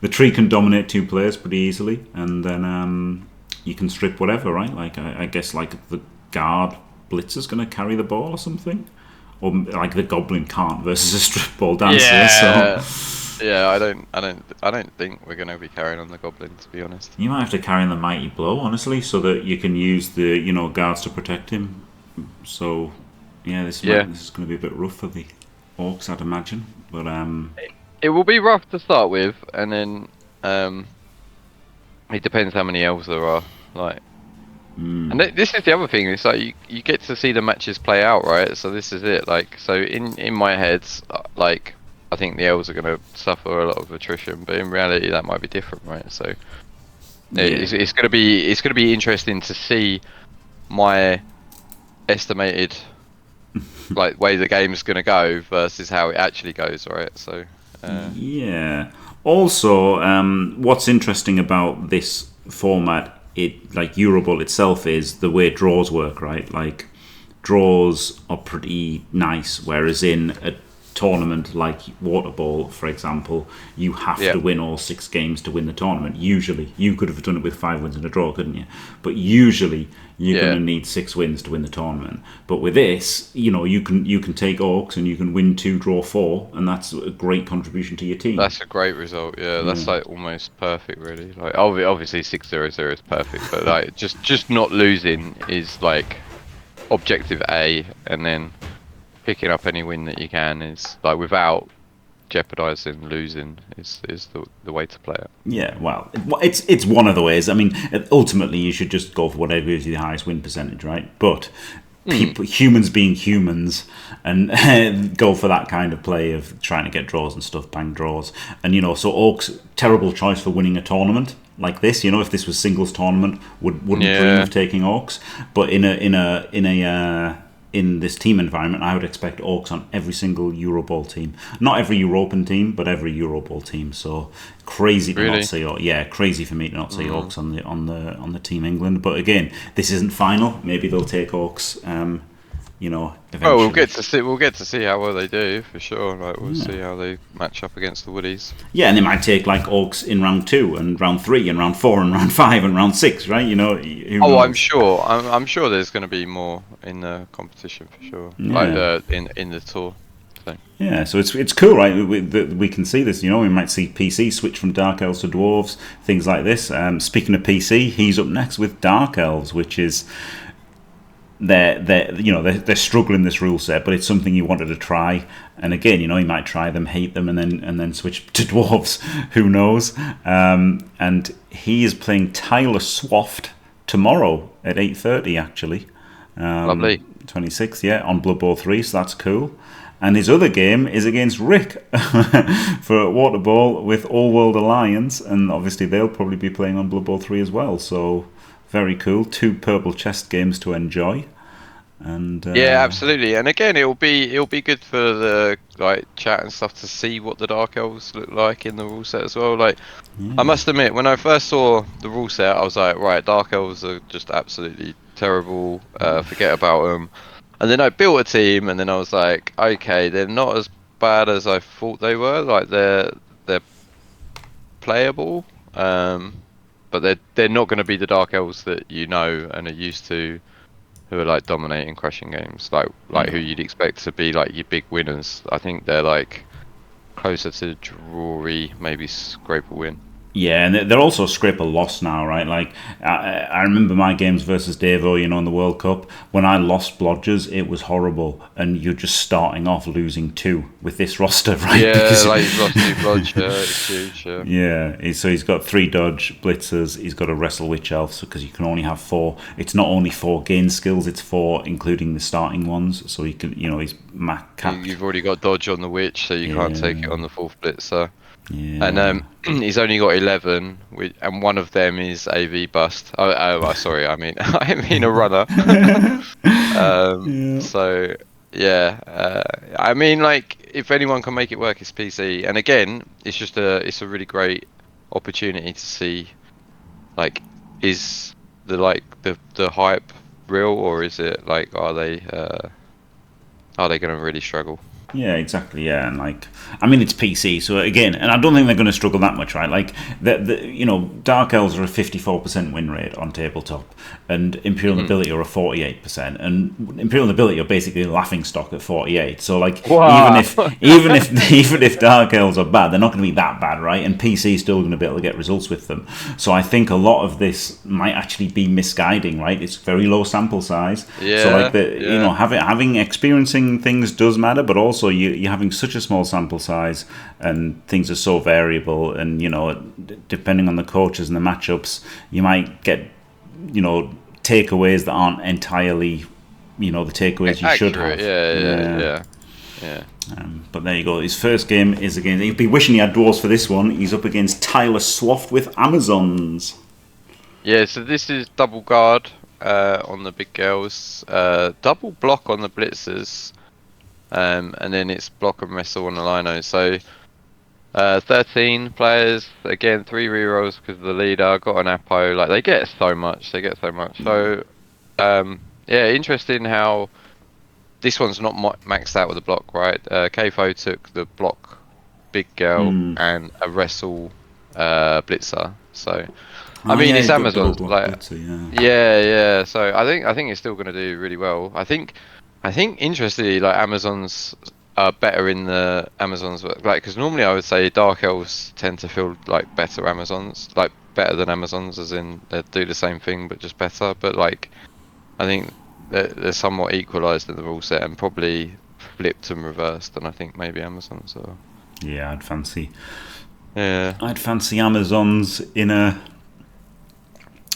the tree can dominate 2 players pretty easily, and then you can strip whatever, right? Like I guess the guard blitzer's going to carry the ball or something, or the goblin can't versus a strip ball dancer. Yeah, so. Yeah. I don't think we're going to be carrying on the goblin, to be honest. You might have to carry on the mighty blow, honestly, so that you can use the guards to protect him. So yeah, this is going to be a bit rough for the Orcs, I'd imagine, but. It will be rough to start with, and then it depends how many elves there are. Like, and this is the other thing. It's like you get to see the matches play out, right? So this is it. Like, so in my head, like, I think the elves are going to suffer a lot of attrition, but in reality, that might be different, right? So it's going to be interesting to see my estimated like way the game's going to go versus how it actually goes, right? So yeah. Also, what's interesting about this format, like Eurobowl itself, is the way draws work, right? Like, draws are pretty nice, whereas in a tournament like Waterbowl, for example, you have to win all 6 games to win the tournament. Usually, you could have done it with 5 wins and a draw, couldn't you? But usually, you're going to need 6 wins to win the tournament. But with this, you know, you can take orcs and you can win 2, draw 4, and that's a great contribution to your team. That's a great result. Yeah, that's like almost perfect, really. Like, obviously 6-0-0 is perfect, but like just not losing is like objective A, and then picking up any win that you can is like without jeopardizing losing is the way to play it. Yeah, well, it's one of the ways. I mean, ultimately, you should just go for whatever gives you the highest win percentage, right? But humans being humans, and go for that kind of play of trying to get draws and stuff, bang draws, and you know, so orcs, terrible choice for winning a tournament like this. You know, if this was singles tournament, wouldn't dream of taking orcs, but in this team environment, I would expect orcs on every single Eurobowl team. Not every European team, but every Eurobowl team. So crazy to not see orcs. Yeah, crazy for me to not see orcs on the Team England. But again, this isn't final. Maybe they'll take orcs. You know, eventually. Oh, we'll get to see how well they do for sure. Like, we'll see how they match up against the Woodies. Yeah, and they might take like orcs in round 2 and round 3 and round 4 and round 5 and round 6, right? You know. I'm sure. I'm sure there's going to be more in the competition for sure. Yeah. Like in the tour. So. Yeah, so it's cool, right? We can see this. You know, we might see PC switch from Dark Elves to Dwarves, things like this. Speaking of PC, he's up next with Dark Elves, which is. They're struggling this rule set, but it's something he wanted to try. And again, you know, he might try them, hate them, and then switch to dwarves. Who knows? And he is playing Tyler Swaft tomorrow at 8:30. Actually, lovely. 26th, yeah, on Blood Bowl 3. So that's cool. And his other game is against Rick for Waterbowl with All World Alliance, and obviously they'll probably be playing on Blood Bowl 3 as well. So. Very cool. 2 purple chest games to enjoy, and yeah, absolutely. And again, it'll be good for the like chat and stuff to see what the Dark Elves look like in the rule set as well. Like, I must admit, when I first saw the rule set, I was like, right, Dark Elves are just absolutely terrible. Forget about them. And then I built a team, and then I was like, okay, they're not as bad as I thought they were. Like, they're playable. But they're not going to be the Dark Elves that you know and are used to, who are like dominating, crushing games, like who you'd expect to be like your big winners. I think they're like closer to drawy, maybe scrape a win. Yeah, and they're also scrape a loss now, right? Like, I remember my games versus Davo, you know, in the World Cup. When I lost Blodgers, it was horrible. And you're just starting off losing 2 with this roster, right? Yeah, because like he's lost 2 Blodgers, it's huge, yeah. So he's got 3 Dodge Blitzers, he's got a Wrestle Witch Elf, because you can only have 4. It's not only 4 gain skills, it's 4 including the starting ones. So he can, you know, he's capped. You've already got Dodge on the Witch, so you can't take it on the 4th Blitzer. Yeah. And he's only got 11, and one of them is AV bust. Sorry, I mean a runner. So yeah, I mean, like, if anyone can make it work, it's PC. And again, it's a really great opportunity to see, like, is the hype real, or is it like, are they going to really struggle? Yeah, exactly. Yeah, and like, I mean, it's PC, so again, and I don't think they're going to struggle that much, right? Like, you know, Dark Elves are a 54% win rate on tabletop, and Imperial Nobility are a 48%, and Imperial Nobility are basically laughing stock at 48. So like, wow. even if Dark Elves are bad, they're not going to be that bad, right? And PC is still going to be able to get results with them. So I think a lot of this might actually be misguiding, right? It's very low sample size. Yeah. So like you know, having experiencing things does matter, but also also you're having such a small sample size, and things are so variable, and depending on the coaches and the matchups, you might get takeaways that aren't entirely the takeaways you should have. Yeah. But there you go. His first game is against. He'd be wishing he had dwarves for this one. He's up against Tyler Swaft with Amazons. Yeah, so this is double guard on the big girls, double block on the blitzers, and then it's block and wrestle on the linos. So 13 players, again 3 rerolls because of the leader. Got an Apo. Like they get so much. So yeah, interesting how. This one's not maxed out with the block, right? Kfoged took the block big girl and a wrestle blitzer. So, I mean, it's Amazon. Like, blitzer, yeah. So I think it's still going to do really well. I think interestingly, like Amazons are better in the Amazons, like because normally I would say Dark Elves tend to feel like better Amazons, like better than Amazons, as in they do the same thing but just better. But like, I think. They're somewhat equalised in the rule set and probably flipped and reversed, and I think maybe Amazons are. Yeah, I'd fancy. Yeah, I'd fancy Amazons in a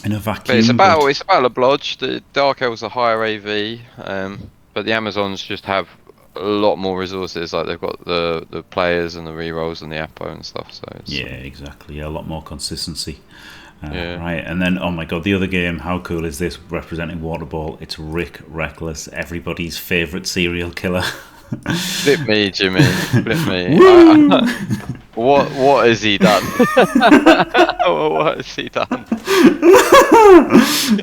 vacuum. But it's a battle. It's a battle of blodge. The Dark Elves are higher AV, but the Amazons just have a lot more resources. Like they've got the players and the rerolls and the Apo and stuff. So yeah, exactly. Yeah, a lot more consistency. Right, and then oh my god, the other game, how cool is this? Representing Waterbowl, it's Rick Reckless, everybody's favourite serial killer. Flip me, Jimmy. Flip me. What has he done? What has he done?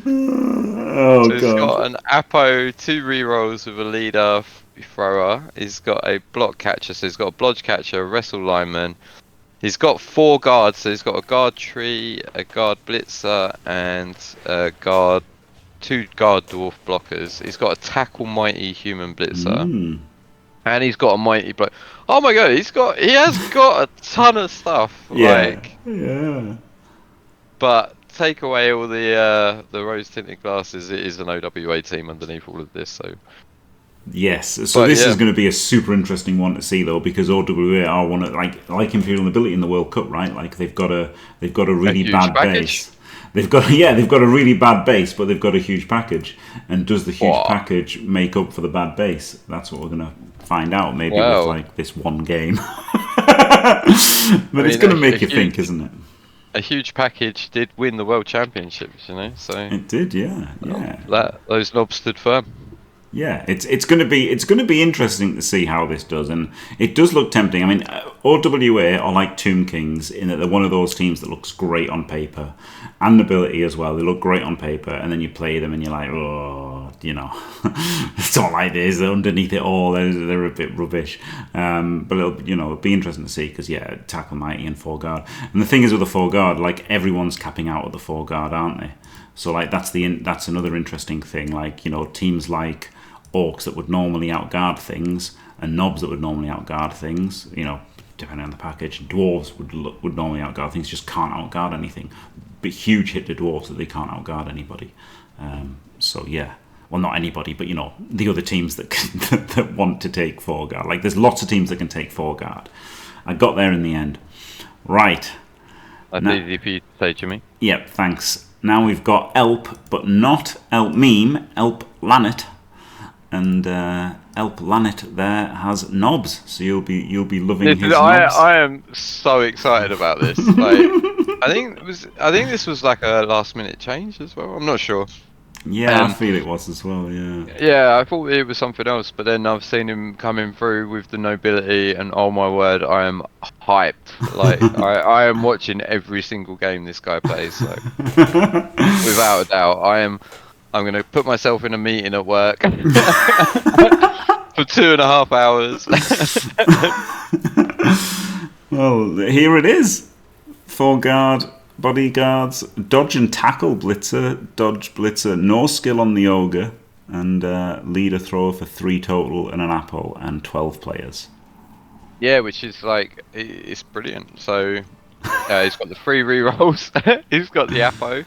Oh so god. He's got an Apo, 2 rerolls with a leader thrower. He's got a block catcher, so he's got a blodge catcher, a wrestle lineman. He's got 4 guards, so he's got a guard tree, a guard blitzer, and a guard, 2 guard dwarf blockers. He's got a tackle mighty human blitzer, and he's got a mighty block. Oh my god, he has got a ton of stuff. Yeah. But take away all the rose tinted glasses, it is an OWA team underneath all of this. So. Yes, so this is going to be a super interesting one to see though, because OWA are one of like Imperial Nobility in the World Cup, right? Like they've got a really bad base. They've got a really bad base, but they've got a huge package. And does the huge package make up for the bad base? That's what we're going to find out. Maybe with like this one game. But it's going to make you think, isn't it? A huge package did win the World Championships, So it did, yeah. Those knobs stood firm. Yeah, it's going to be interesting to see how this does, and it does look tempting. I mean, OWA are like Tomb Kings in that they're one of those teams that looks great on paper, and Nobility as well. They look great on paper, and then you play them, and you're like, oh, it's not like this. Underneath it all, they're a bit rubbish. But it'll be interesting to see because tackle mighty and 4 guard, and the thing is with the 4 guard, like everyone's capping out at the 4 guard, aren't they? So like that's another interesting thing. Like teams like Orcs that would normally outguard things, and Knobs that would normally outguard things, depending on the package. Dwarves would normally outguard things, just can't outguard anything. But huge hit to Dwarves that they can't outguard anybody. So yeah, well not anybody, but the other teams that that want to take 4 guard. Like there's lots of teams that can take 4 guard. I got there in the end. Right. That's easy for you to say, Jimmy. Yep, thanks. Now we've got Elp, but not Elp Meme, Elp Lanet. And Elp Lanet there has knobs, so you'll be loving his knobs. I am so excited about this. Like, I think this was like a last minute change as well. I'm not sure. Yeah, I feel it was as well. Yeah. Yeah, I thought it was something else, but then I've seen him coming through with the Nobility, and oh my word, I am hyped. Like I am watching every single game this guy plays. So without a doubt, I'm going to put myself in a meeting at work for 2.5 hours. Well, here it is. 4 guard, bodyguards, dodge and tackle blitzer, dodge blitzer, no skill on the ogre, and leader thrower for 3 total and an Apo and 12 players. Yeah, which is like, it's brilliant. So he's got the 3 rerolls, he's got the Apo.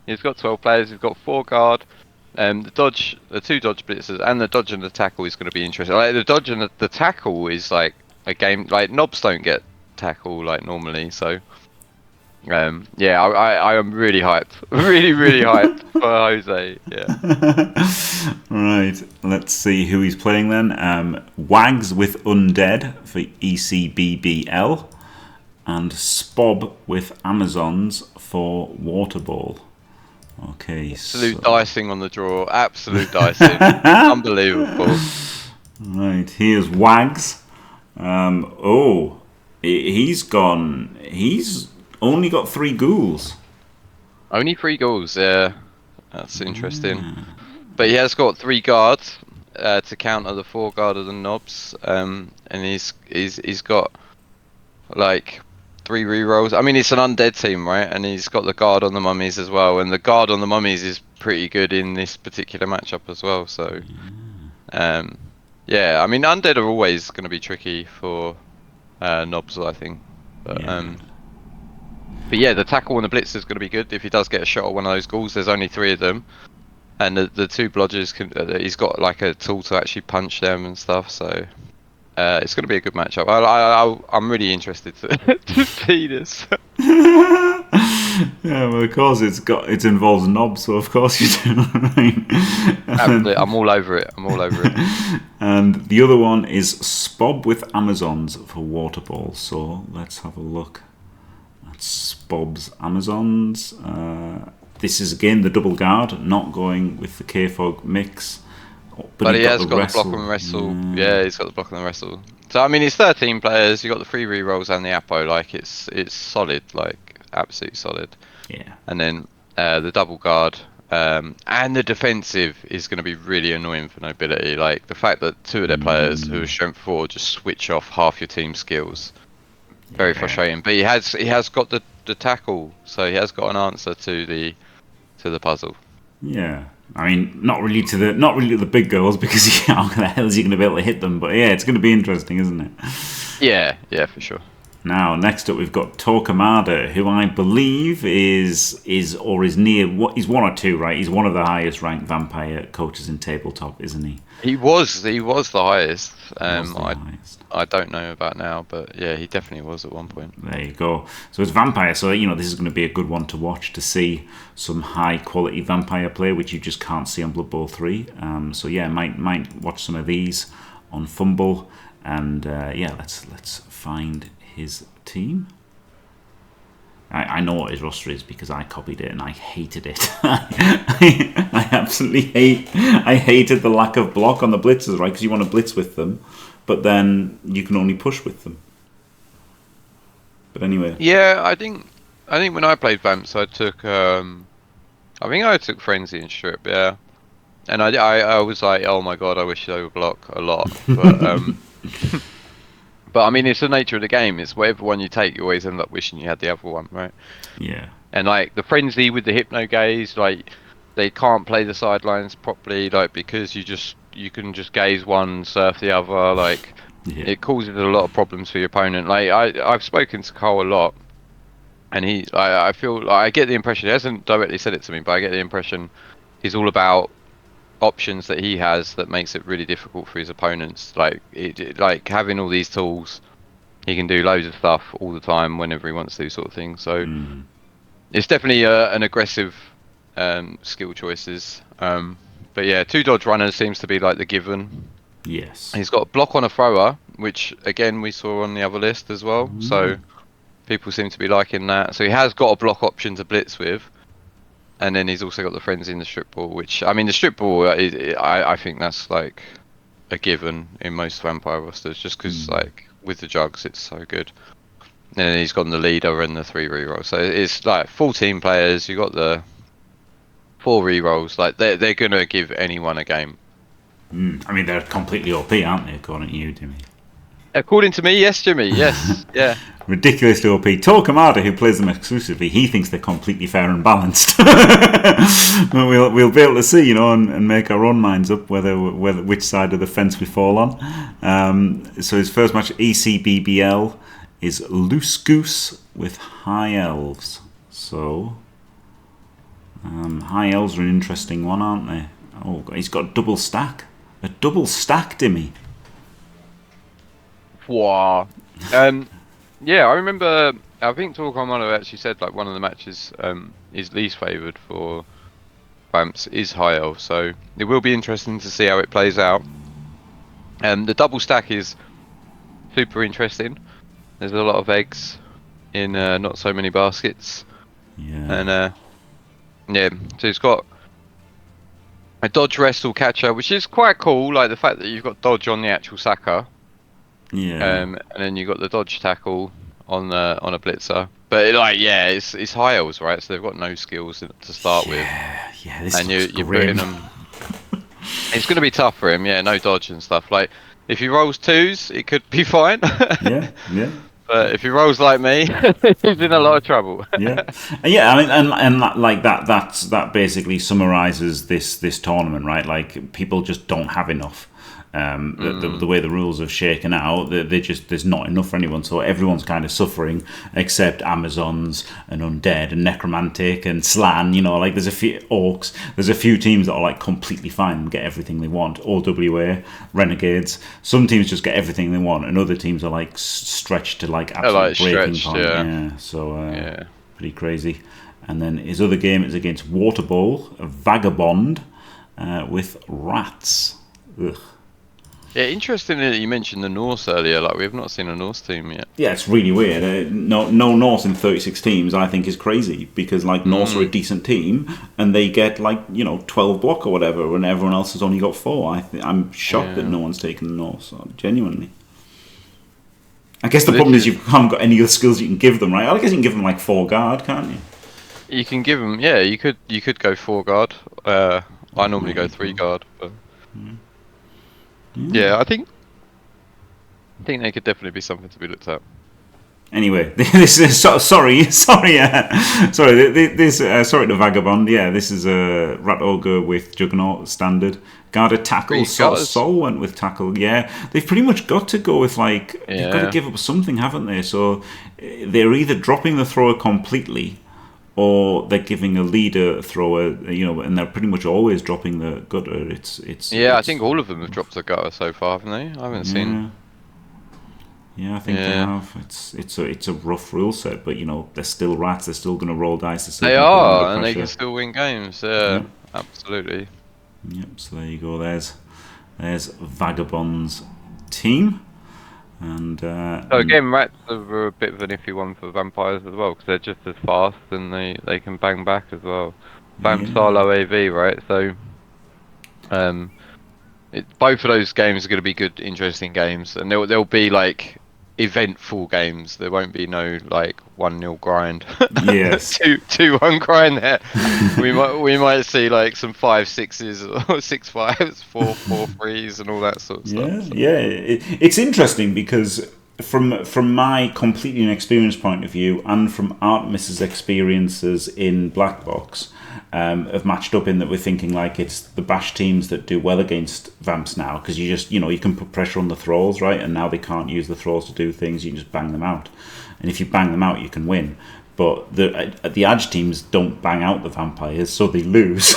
He's got 12 players. He's got 4 guard, The two dodge blitzers, and the dodge and the tackle is going to be interesting. Like the dodge and the tackle is like a game. Like knobs don't get tackle like normally, so yeah, I am really hyped, really hyped for Jose. Yeah. Right, let's see who he's playing then. Wags with Undead for ECBBL, and Spob with Amazons for Waterbowl. Okay, absolute dicing on the draw. Absolute dicing. Unbelievable. Right, here's Wags. Oh, he's gone. He's only got 3 ghouls. Only 3 ghouls. Yeah, that's interesting. But he has got 3 guards to counter the 4 guard of the knobs. And he's got like 3 rerolls. I mean, it's an undead team, right? And he's got the guard on the mummies as well. And the guard on the mummies is pretty good in this particular matchup as well. So, yeah, I mean, undead are always going to be tricky for knobs, I think. But yeah, the tackle on the blitz is going to be good if he does get a shot at one of those ghouls. There's only 3 of them, and the 2 blodgers he's got like a tool to actually punch them and stuff. So. It's going to be a good matchup. I'm really interested to see this. Yeah, well, of course it involves knobs, so of course you do. Right? Absolutely, I'm all over it. And the other one is Spob with Amazons for Waterbowl. So let's have a look at Spob's Amazons. This is again the double guard, not going with the Kfoged mix. But he has got the block and wrestle. Yeah, he's got the block and the wrestle. So I mean, it's 13 players. You got the 3 rerolls and the Apo. Like it's solid, like absolutely solid. Yeah. And then the double guard and the defensive is going to be really annoying for Nobility. Like the fact that 2 of their players who are strength 4 just switch off half your team's skills. Very frustrating. But he has got the tackle, so he has got an answer to the puzzle. Yeah. I mean, not really to the big girls, because how the hell is he going to be able to hit them? But yeah, it's going to be interesting, isn't it? Yeah, for sure. Now, next up, we've got Torquemada, who I believe is near. He's 1 or 2, right? He's one of the highest ranked vampire coaches in tabletop, isn't he? He was the highest. Highest. I don't know about now, but yeah, he definitely was at one point. There you go. So it's vampire. So this is going to be a good one to watch, to see some high quality vampire play, which you just can't see on Blood Bowl 3. So yeah, might watch some of these on FUMBBL, and yeah, let's find his team. I know what his roster is because I copied it and I hated it. I absolutely hated the lack of block on the blitzers, right? Because you want to blitz with them, but then you can only push with them. But anyway. Yeah, I think when I played Vamps, I took Frenzy and Strip, yeah. And I was like, oh my god, I wish they would block a lot, but but I mean, it's the nature of the game. It's whatever one you take, you always end up wishing you had the other one, right? Yeah. And like the Frenzy with the Hypno Gaze, like they can't play the sidelines properly, like because you can just gaze one, surf the other, like it causes a lot of problems for your opponent. Like I've spoken to Cole a lot, and I feel like I get the impression, he hasn't directly said it to me, but I get the impression he's all about options that he has that makes it really difficult for his opponents. Like having all these tools, he can do loads of stuff all the time whenever he wants to, sort of thing. So it's definitely an aggressive skill choices. But yeah, 2 dodge runners seems to be like the given. Yes. He's got a block on a thrower, which again we saw on the other list as well. So people seem to be liking that. So he has got a block option to blitz with. And then he's also got the Frenzy in the strip ball, which, I mean, the strip ball, I think that's like a given in most vampire rosters, just because like with the jugs, it's so good. And then he's got the leader and the 3 rerolls. So it's like 14 players. You got the 4 rerolls. Like they're gonna give anyone a game. I mean, they're completely OP, aren't they? According to you, Dimmy. According to me, yes, Jimmy. Yes, yeah. Ridiculously OP. Torquemada, who plays them exclusively, he thinks they're completely fair and balanced. we'll be able to see, and make our own minds up whether which side of the fence we fall on. So his first match, ECBBL, is Loose Goose with High Elves. So High Elves are an interesting one, aren't they? Oh, he's got a double stack. A double stack, Dimmy. Wow. Yeah, I remember. I think Torquemada actually said like one of the matches is least favoured for Vamps is High Elf, so it will be interesting to see how it plays out. The double stack is super interesting. There's a lot of eggs in not so many baskets. Yeah. And yeah, so it's got a dodge wrestle catcher, which is quite cool. Like the fact that you've got dodge on the actual sacker. Yeah. And then you got the dodge tackle on a blitzer. But it's high elves, right? So they've got no skills to start with. Yeah, this and you're putting them. It's going to be tough for him. Yeah, no dodge and stuff. Like if he rolls 2s, it could be fine. Yeah. But if he rolls like me, he's in a lot of trouble. Yeah. I mean, and like that basically summarizes this tournament, right? Like people just don't have enough. The way the rules have shaken out, there's not enough for anyone, so everyone's kind of suffering except Amazons and Undead and Necromantic and Slann. You know, like there's a few Orcs, there's a few teams that are like completely fine and get everything they want. OWA, Renegades, some teams just get everything they want, and other teams are like stretched to like absolute breaking point. Yeah, so pretty crazy. And then his other game is against Waterbowl, a Vagabond with rats. Ugh. Yeah, interesting that you mentioned the Norse earlier. Like, we have not seen a Norse team yet. Yeah, it's really weird. No Norse in 36 teams, I think, is crazy because like Norse are a decent team and they get like 12 block or whatever, when everyone else has only got 4. I'm shocked that no one's taken the Norse. Genuinely. I guess the problem is you haven't got any other skills you can give them, right? I guess you can give them like 4 guard, can't you? You can give them. Yeah, you could go 4 guard. I normally go 3 guard, but. Yeah, I think they could definitely be something to be looked at. Anyway, this is sorry to Vagabond. Yeah, this is a Rat Ogre with Juggernaut standard. Guard a tackle. Soul went with tackle. Yeah, they've pretty much got to go with they've got to give up something, haven't they? So they're either dropping the thrower completely, or they're giving a leader thrower, and they're pretty much always dropping the gutter. I think all of them have dropped the gutter so far, haven't they? I haven't seen. Yeah, I think they have. It's a rough rule set, but they're still rats. They're still going to roll dice. They are, and they can still win games. Yeah, absolutely. Yep. So there you go. There's Vagabond's team. And so again, rats are a bit of an iffy one for vampires as well, because they're just as fast and they can bang back as well. Vamps are low AV, right? So both of those games are going to be good, interesting games, and they'll be like eventful games. There won't be no like 1-0 grind. Yes. 2-1 grind there. we might see like some 5-6s or 6-5s, 4-3s, and all that sort of stuff. So. Yeah. It's interesting because from my completely inexperienced point of view, and from Artemis's experiences in Black Box, have matched up in that we're thinking like it's the bash teams that do well against Vamps now, because you just you can put pressure on the thralls, right? And now they can't use the thralls to do things. You can just bang them out, and if you bang them out, you can win. But the Edge teams don't bang out the vampires, so they lose.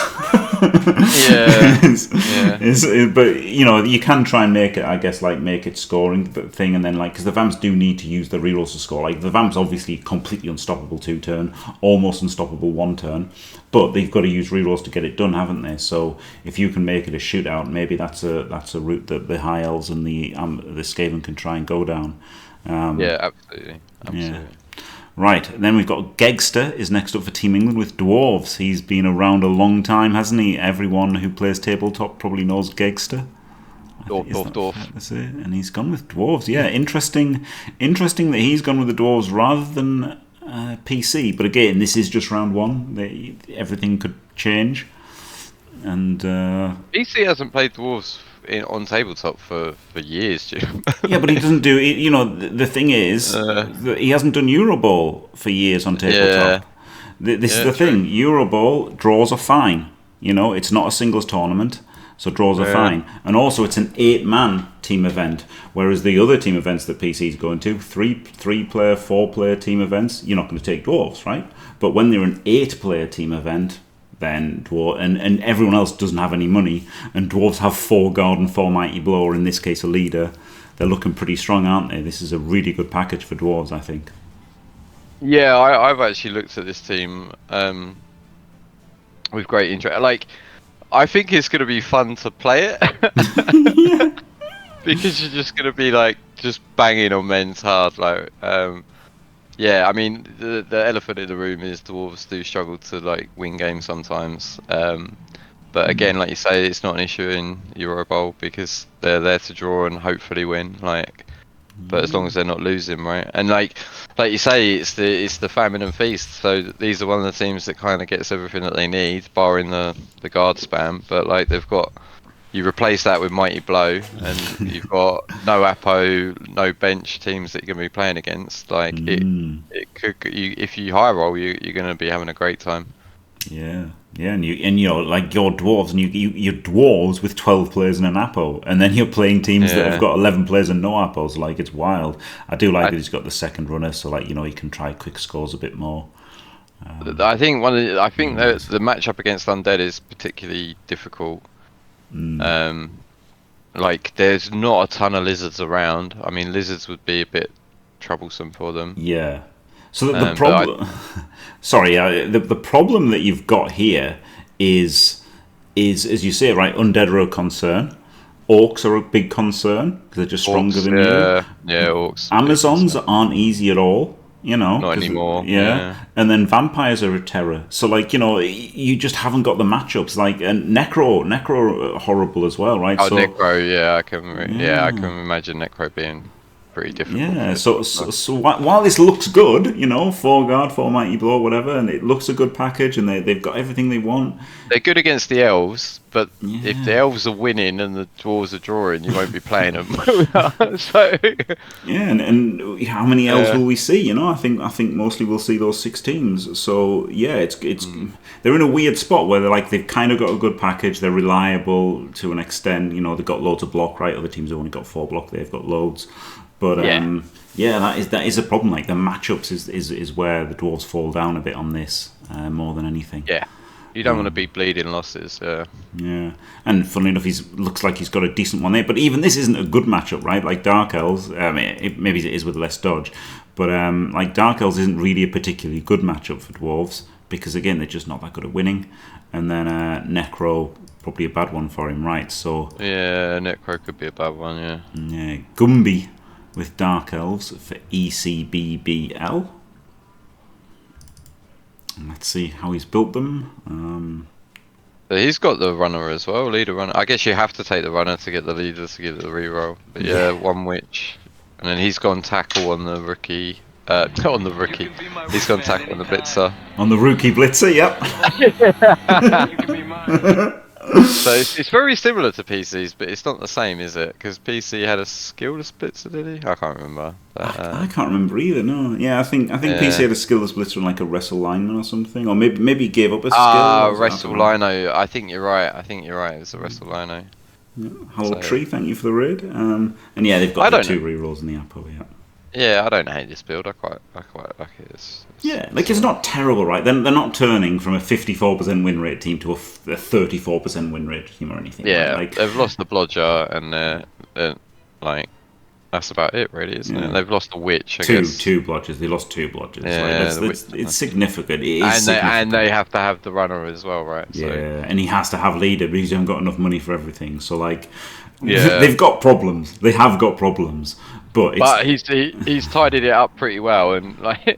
But you can try and make it, I guess, like make it scoring thing, and then like because the Vamps do need to use the rerolls to score. Like the Vamps obviously completely unstoppable 2-turn, almost unstoppable 1-turn, but they've got to use rerolls to get it done, haven't they? So if you can make it a shootout, maybe that's a route that the High Elves and the Skaven can try and go down. Absolutely. Yeah. Right, then we've got Gegster is next up for Team England with Dwarves. He's been around a long time, hasn't he? Everyone who plays tabletop probably knows Gegster. Dwarf. That's it. And he's gone with Dwarves. Yeah, interesting that he's gone with the Dwarves rather than PC. But again, this is just round 1. Everything could change. And PC hasn't played Dwarves on tabletop for years, Jim. Yeah, but he doesn't do it. The thing is, that he hasn't done Eurobowl for years on tabletop. This is the thing. Eurobowl draws are fine. It's not a singles tournament, so draws are fine. And also, it's an 8-man team event, whereas the other team events that PC is going to, 3-player, 4-player team events, you're not going to take Dwarves, right? But when they're an 8-player team event, then and everyone else doesn't have any money, and dwarves have 4 guard and 4 mighty blow, or in this case a leader. They're looking pretty strong, aren't they? This is a really good package for dwarves, I think. Yeah, I've actually looked at this team with great interest. Like, I think it's going to be fun to play it because you're just going to be like just banging on men's hard. Like, yeah, I mean the elephant in the room is dwarves do struggle to like win games sometimes. But again, like you say, it's not an issue in Eurobowl because they're there to draw and hopefully win. Like, but as long as they're not losing, right? And like you say, it's the famine and feast. So these are one of the teams that kind of gets everything that they need, barring the guard spam. But like they've got, you replace that with mighty blow, and you've got no Apo, no bench teams that you're going to be playing against. Like it could, if you high roll, you're going to be having a great time. Yeah. Yeah, and you know, like your dwarves, and you're dwarves with 12 players and an Apo, and then you're playing teams that have got 11 players and no Apos. Like, it's wild. I do like that he's got the second runner, so like, you know, he can try quick scores a bit more. I think the matchup against Undead is particularly difficult. Like, there's not a ton of lizards around. I mean, lizards would be a bit troublesome for them. Yeah. So the problem, sorry, the problem that you've got here is as you say, right? Undead are a concern. Orcs are a big concern because they're just stronger than you. Yeah, orcs. Amazons aren't easy at all. You know, not anymore. Yeah, and then vampires are a terror. So like, you know, you just haven't got the matchups. Like, and necro are horrible as well, right? Oh, so, necro, yeah, I can imagine necro being pretty difficult. Yeah, so while this looks good, you know, 4 guard, 4 mighty blow, whatever, and it looks a good package, and they've got everything they want. They're good against the elves, but if the elves are winning and the dwarves are drawing, you won't be playing them. So yeah, and how many elves will we see? You know, I think mostly we'll see those 6 teams. So yeah, it's they're in a weird spot where they've kind of got a good package. They're reliable to an extent. You know, they've got loads of block. Right, other teams have only got 4 block. They've got loads. But that is a problem. Like, the matchups is where the dwarves fall down a bit on this more than anything. Yeah, you don't want to be bleeding losses. Yeah, and funnily enough, looks like he's got a decent one there. But even this isn't a good matchup, right? Like Dark Elves, maybe it is with less dodge, but like Dark Elves isn't really a particularly good matchup for dwarves because again they're just not that good at winning. And then Necro, probably a bad one for him, right? So yeah, Necro could be a bad one. Yeah, Gumby with Dark Elves for ECBBL. Let's see how he's built them. But he's got the runner as well, leader runner. I guess you have to take the runner to get the leader to get the reroll. But yeah, 1 witch. And then he's gone tackle on the rookie. Not on the rookie. He's gone tackle on the blitzer. On the rookie blitzer, yep. So it's very similar to PC's, but it's not the same, is it? Because PC had a skillless blitzer, did he? I can't remember. But, I can't remember either. No, yeah, I think PC had a skillless blitzer and like a wrestle lineman or something, or maybe he gave up a skill. Wrestle lino. I think you're right. It was a wrestle lino. Yeah. Hello Tree, thank you for the raid. And yeah, they've got the 2 rerolls in the Apo. Yeah. Yeah, I don't hate this build. I quite like it. It's not terrible, right? They're not turning from a 54% win rate team to a 34% win rate team or anything. Yeah, right? Like, they've lost the Blodger, and they're like, that's about it, really, isn't it? They've lost the Witch. I guess. Two Blodgers. They lost 2 Blodgers. Yeah, it's significant. It is and they have to have the runner as well, right? Yeah, and he has to have leader because he hasn't got enough money for everything. So like, they've got problems. They have got problems. But he's tidied it up pretty well, and like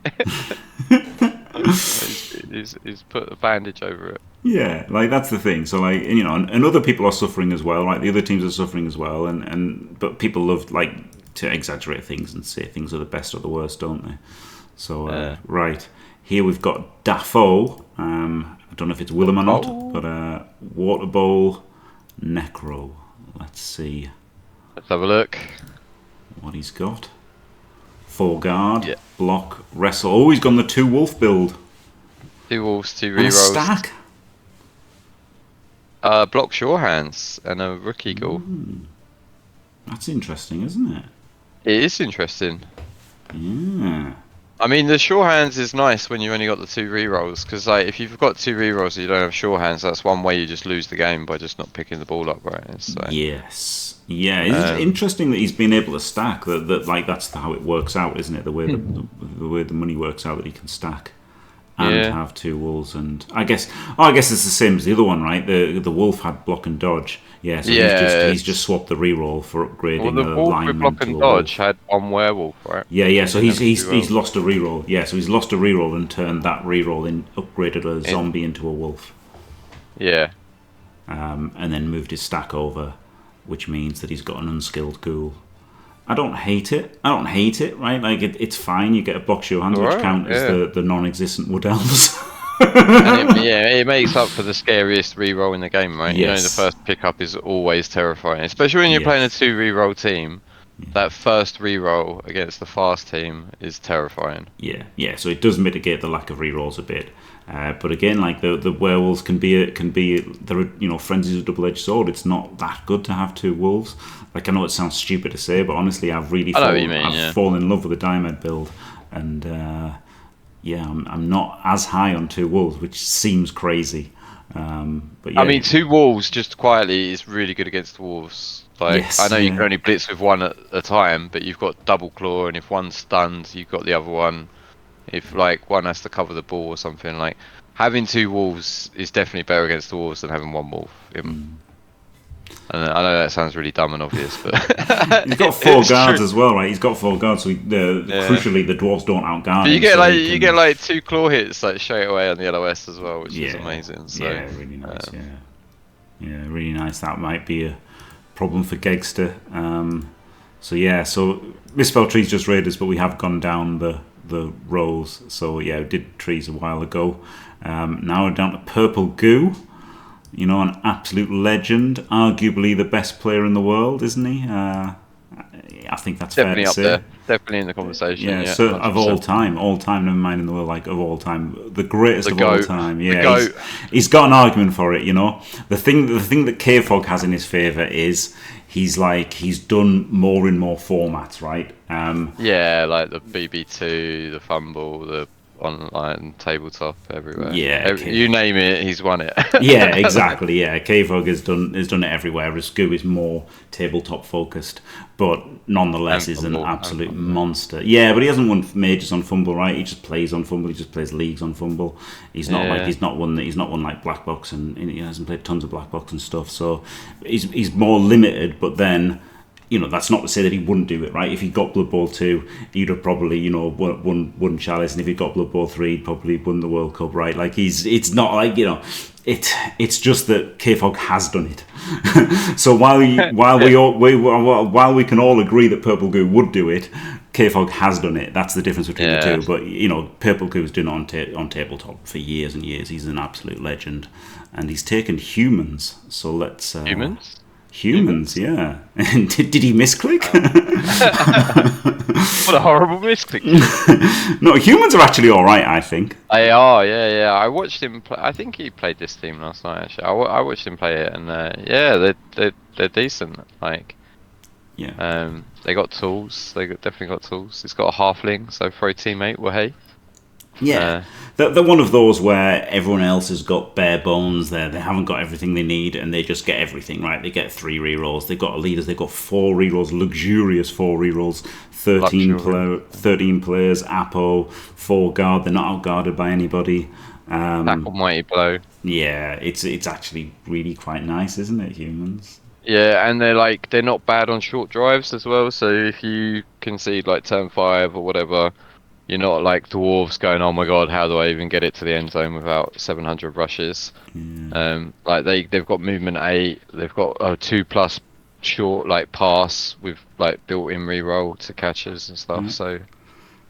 he's put a bandage over it. Yeah, like that's the thing. So like, you know, and other people are suffering as well, right? The other teams are suffering as well, but people love like to exaggerate things and say things are the best or the worst, don't they? So right here we've got Daffo. I don't know if it's Willem or not, but Waterbowl, Necro. Let's see. Let's have a look. What he's got. 4 guard, block, wrestle. Oh, he's gone the 2 wolf build. 2 wolves, 2 rerolls. And a stack. Block sure hands and a rookie goal. That's interesting, isn't it? It is interesting. Yeah. I mean, the sure hands is nice when you've only got the 2 rerolls, because like if you've got 2 rerolls and you don't have sure hands, that's one way you just lose the game by just not picking the ball up right. So, yes, yeah, it's interesting that he's been able to stack. That like that's how it works out, isn't it? The way the way the money works out, that he can stack and have 2 wolves, and I guess it's the same as the other one, right? The wolf had block and dodge. Yeah, so he's just swapped the reroll for upgrading the wolf lineman with block to and a dodge wolf. had on werewolf, right? Yeah. So he's lost a reroll. Yeah, so he's lost a reroll and turned that reroll in, upgraded a zombie into a wolf. Yeah. And then moved his stack over, which means that he's got an unskilled ghoul. I don't hate it, right? Like, it's fine. You get a box your hand, which count as the non-existent wood elves. And it makes up for the scariest reroll in the game, right? Yes. You know, the first pickup is always terrifying, especially when you're playing a 2 reroll team. That first reroll against the fast team is terrifying. Yeah. So it does mitigate the lack of rerolls a bit, but again, like the werewolves can be they're frenzy's a double-edged sword. It's not that good to have 2 wolves. Like, I know it sounds stupid to say, but honestly, I've fallen in love with the Dimed build, and I'm not as high on 2 wolves, which seems crazy. But yeah. I mean, 2 wolves just quietly is really good against dwarves. Like, yes, I know you can only blitz with one at a time, but you've got double claw, and if one's stunned, you've got the other one. If like one has to cover the ball or something, like having 2 wolves is definitely better against dwarves than having 1 wolf. And I know that sounds really dumb and obvious, but he's got 4 guards as well, right? He's got 4 guards, so crucially the dwarves don't outguard him. You get like 2 claw hits like straight away on the LOS as well, which is amazing. So, yeah, really nice. Really nice. That might be a problem for Gegster. So Misspell Trees just raiders, but we have gone down the rows. So yeah, we did trees a while ago. Now we're down to Purple Goo. You know, an absolute legend, arguably the best player in the world, isn't he? I think that's definitely fair to up say. There. Definitely in the conversation. Yeah, so of all time, never mind in the world, like of all time, the greatest of all time. Yeah, he's got an argument for it. You know, the thing that Kfoged has in his favour is he's done more in more formats, right? Like the BB2, the FUMBBL, the online tabletop, everywhere. Yeah, you name it, he's won it. Yeah, exactly. Yeah, Kfoged has done it everywhere. Whereas Goo is more tabletop focused, but nonetheless is an absolute monster. Yeah, but he hasn't won majors on FUMBBL, right? He just plays on FUMBBL. He just plays leagues on FUMBBL. He's not won like Black Box, and he hasn't played tons of Black Box and stuff. So he's more limited. But then, you know, that's not to say that he wouldn't do it, right? If he got Blood Bowl 2, he'd have probably, you know, won Chalice, and if he got Blood Bowl 3, he'd probably won the World Cup, right? Like, it's not like, you know, it's just that Kfoged has done it. So while we can all agree that Purple Goo would do it, Kfoged has done it. That's the difference between the two. But, you know, Purple Goo's done it on tabletop for years and years. He's an absolute legend, and he's taken humans. So let's Humans, yeah. And did he misclick? What a horrible misclick. No, humans are actually alright, I think. They are, yeah. I watched him play. I think he played this team last night, actually. I watched him play it, and they're decent. Like, they got tools. Definitely got tools. It's got a halfling, so for a teammate, well, hey. Yeah, they're one of those where everyone else has got bare bones. They haven't got everything they need, and they just get everything, right? They get 3 rerolls. They've got leaders. They've got 4 rerolls, luxurious 4 rerolls, 13 players, Apo, 4 guard. They're not outguarded by anybody. Tackle Mighty Blow. Yeah, it's actually really quite nice, isn't it, humans? Yeah, and they're not bad on short drives as well. So if you concede like turn 5 or whatever, you're not like dwarves going, oh my god, how do I even get it to the end zone without 700 rushes? Like they've got movement 8, they've got a 2+ short like pass with like built-in reroll to catches and stuff. So,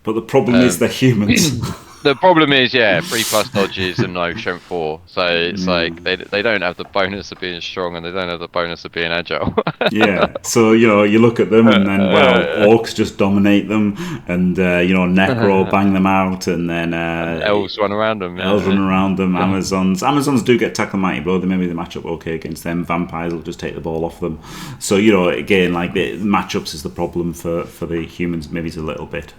but the problem is they're humans. The problem is, 3+ dodges and no strength 4. So it's like they don't have the bonus of being strong, and they don't have the bonus of being agile. Yeah, so you know, you look at them, and then orcs just dominate them, and you know, Necro bang them out, and then elves run around them. Elves run around them. Amazons do get tackle mighty blow. Maybe they match up okay against them. Vampires will just take the ball off them. So you know, again, like the matchups is the problem for the humans. Maybe it's a little bit.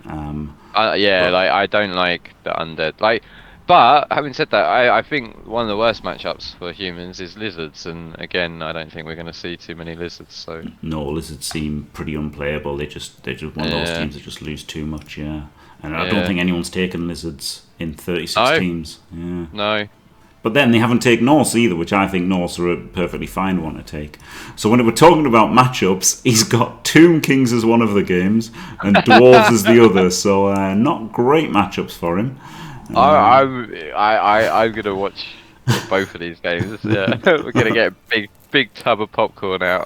Yeah, But, like I don't like the undead. Like, but having said that, I think one of the worst matchups for humans is lizards, and again, I don't think we're going to see too many lizards. So no, lizards seem pretty unplayable. They're just one of those yeah, teams that just lose too much. Yeah, and I don't yeah, think anyone's taken lizards in 36 no, teams. Yeah. no. But then they haven't taken Norse either, which I think Norse are a perfectly fine one to take. So when we're talking about matchups, he's got Tomb Kings as one of the games and Dwarves as the other. So not great matchups for him. I'm gonna watch both of these games. Yeah, we're gonna get a big tub of popcorn out.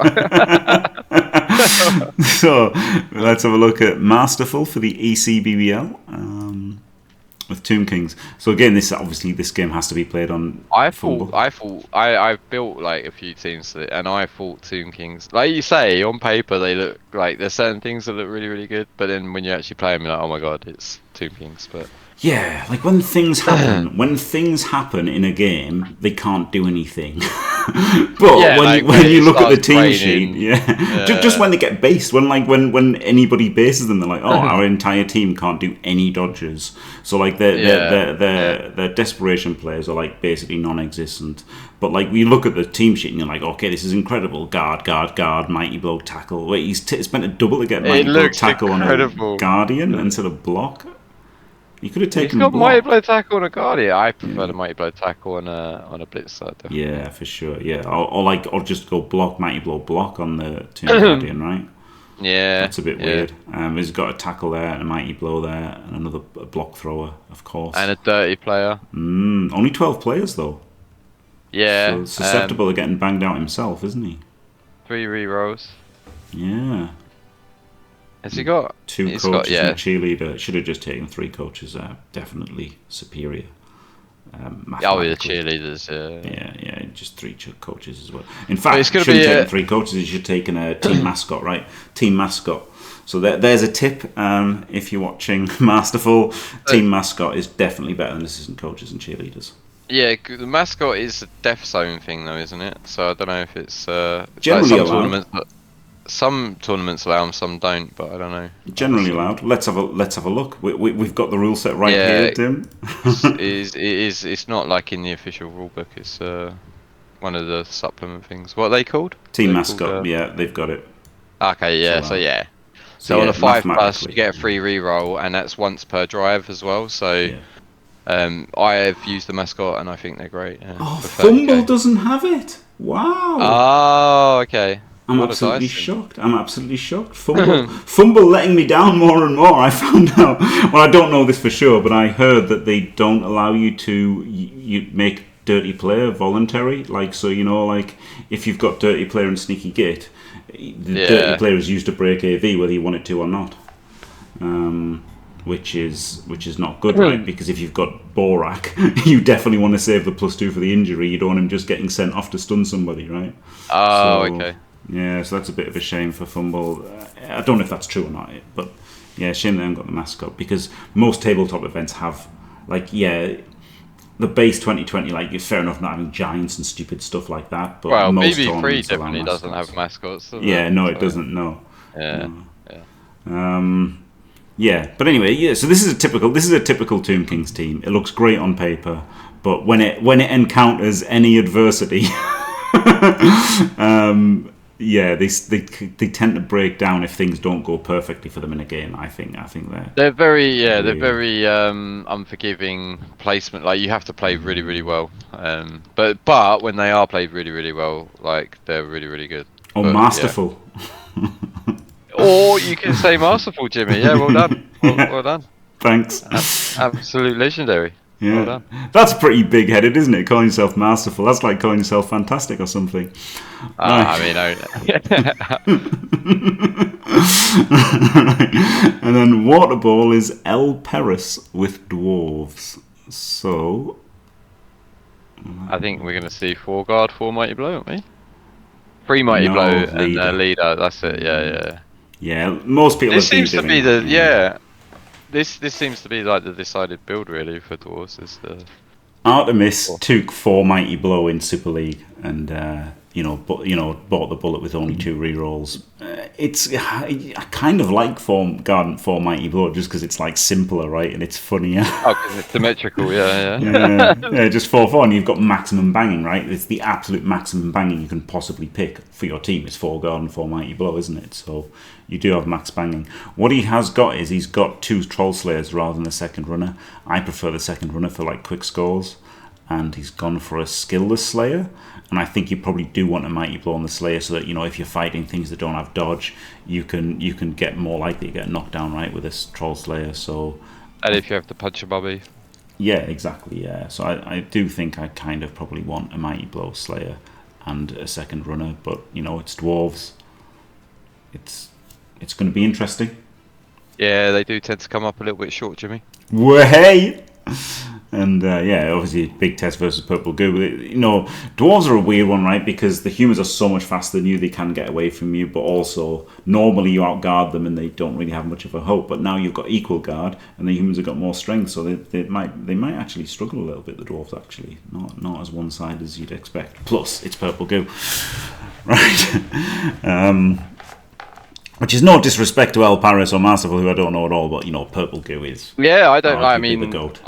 So let's have a look at Masterful for the ECBBL. With Tomb Kings. So again, this game has to be played on. I've built like a few teams and I thought Tomb Kings, like you say, on paper they look like there's certain things that look really really good, but then when you actually play them, you're like, oh my god, it's Tomb Kings. But yeah, like when things happen in a game, they can't do anything. But yeah, when you look at the team sheet, just when they get based, when anybody bases them, they're like, oh, our entire team can't do any dodges. So like their desperation players are like basically non-existent. But like we look at the team sheet and you're like, okay, this is incredible. Guard, mighty blow, tackle. Wait, he's spent a double to get mighty blow, tackle incredible. on a guardian instead of block. You could have taken. He's got mighty blow tackle on a guardian. I prefer the mighty blow tackle on a blitz side. Definitely. Yeah, for sure. Yeah, or just go block mighty blow block on the Tomb Guardian, right? Yeah, that's a bit weird. He's got a tackle there and a mighty blow there and another block thrower, of course, and a dirty player. Only 12 players though. Yeah, so susceptible to getting banged out himself, isn't he? 3 rerolls. Yeah. Has he got 2 coaches and a cheerleader? Should have just taken 3 coaches. Definitely superior. The cheerleaders. Yeah, just 3 coaches as well. In fact, he shouldn't have taken 3 coaches. He should have taken a team mascot, right? Team mascot. So there's a tip. If you're watching Masterful, team mascot is definitely better than assistant coaches and cheerleaders. Yeah, the mascot is a death zone thing, though, isn't it? So I don't know if it's generally like allowed. Some tournaments allow them, some don't, but I don't know. Generally allowed. Let's have a look. We've got the rule set right here, Tim. It's not like in the official rulebook. It's one of the supplement things. What are they called? Team mascot. Yeah, they've got it. Okay, yeah. So on a 5+, you get a free reroll, and that's once per drive as well. So I have used the mascot, and I think they're great. FUMBBL doesn't have it. Wow. Oh, okay. I'm absolutely shocked. FUMBBL letting me down more and more. I found out. Well, I don't know this for sure, but I heard that they don't allow you to make dirty player voluntary. Like, so like if you've got dirty player and sneaky git, the dirty player is used to break AV whether you want it to or not. Which is not good, right? Because if you've got Borak, you definitely want to save the +2 for the injury. You don't want him just getting sent off to stun somebody, right? Oh, okay. Yeah, so that's a bit of a shame for FUMBBL. I don't know if that's true or not, but yeah, shame they haven't got the mascot, because most tabletop events have, the base 2020, it's fair enough not having giants and stupid stuff like that, but most BB3 definitely doesn't have mascots. It doesn't, no. Yeah. Yeah, but anyway, so this is a typical Tomb Kings team. It looks great on paper, but when it encounters any adversity, they tend to break down if things don't go perfectly for them in a game. I think they're very unforgiving placement. Like, you have to play really really well. But when they are played really really well, they're really really good. Masterful. Yeah. Or you can say masterful, Jimmy. Yeah, well done. Well done. Thanks. Absolute legendary. Yeah. Well done. That's pretty big-headed, isn't it? Calling yourself masterful. That's like calling yourself fantastic or something. And then Waterbowl is El Peris with dwarves. So I think we're going to see 4 guard, 4 mighty blow, aren't we? 3 mighty blow and leader. That's it. Yeah. Yeah, most people. This seems to be This seems to be like the decided build really for dwarves. Is the Artemis took 4 mighty blow in Super League. and bought the bullet with only 2 rerolls. I kind of like four mighty blow just because it's like simpler, right, and it's funnier. Oh, because it's symmetrical, yeah. Yeah, just 4/4, and you've got maximum banging, right? It's the absolute maximum banging you can possibly pick for your team. It's 4 guard and 4 mighty blow, isn't it? So you do have max banging. What he has got is he's got 2 troll slayers rather than the second runner. I prefer the second runner for like quick scores, and he's gone for a skillless slayer. And I think you probably do want a mighty blow on the slayer so that, if you're fighting things that don't have dodge, you can get more likely to get knocked down, right, with this troll slayer. So, and if you have to punch a bobby. Yeah, exactly. Yeah. So I do think I kind of probably want a mighty blow slayer and a second runner, but it's dwarves. It's going to be interesting. Yeah, they do tend to come up a little bit short, Jimmy. Way. And obviously big test versus purple goo. Dwarves are a weird one, right? Because the humans are so much faster than you, they can get away from you, but also normally you outguard them and they don't really have much of a hope. But now you've got equal guard and the humans have got more strength, so they might actually struggle a little bit. The dwarves actually not as one sided as you'd expect. Plus it's purple goo, right? Which is no disrespect to El Paris or Masterful, who I don't know at all, but purple goo is. Yeah, I don't. I the mean, goat.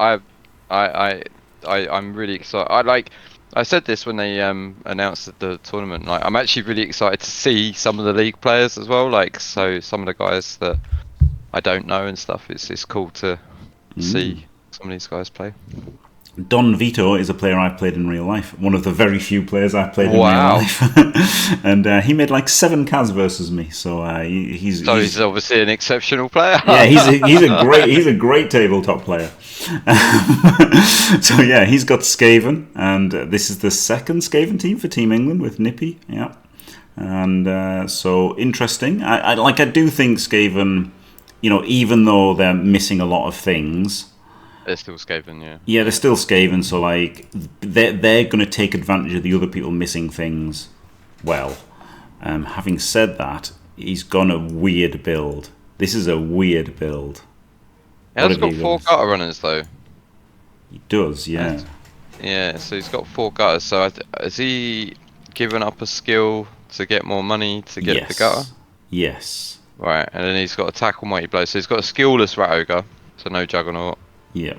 I'm really excited. I said this when they announced the tournament. Like, I'm actually really excited to see some of the league players as well. Like, so some of the guys that I don't know and stuff. It's cool to see some of these guys play. Don Vito is a player I've played in real life. One of the very few players I've played in real life. And he made like 7 Kaz versus me. So he's obviously an exceptional player. Yeah, he's a great tabletop player. So yeah, he's got Skaven, and this is the second Skaven team for Team England with Nippy. Yeah, and so interesting. I do think Skaven, even though they're missing a lot of things. They're still Skaven, yeah. Yeah, they're still Skaven, so like they're going to take advantage of the other people missing things. Well, having said that, he's gone a weird build. This is a weird build. He has got 4 gutter runners though. He does, yeah. Yeah, so he's got 4 gutters. So has he given up a skill to get more money to get the gutter? Yes. Right, and then he's got a tackle mighty blow. So he's got a skillless rat ogre, so no juggernaut. Yeah.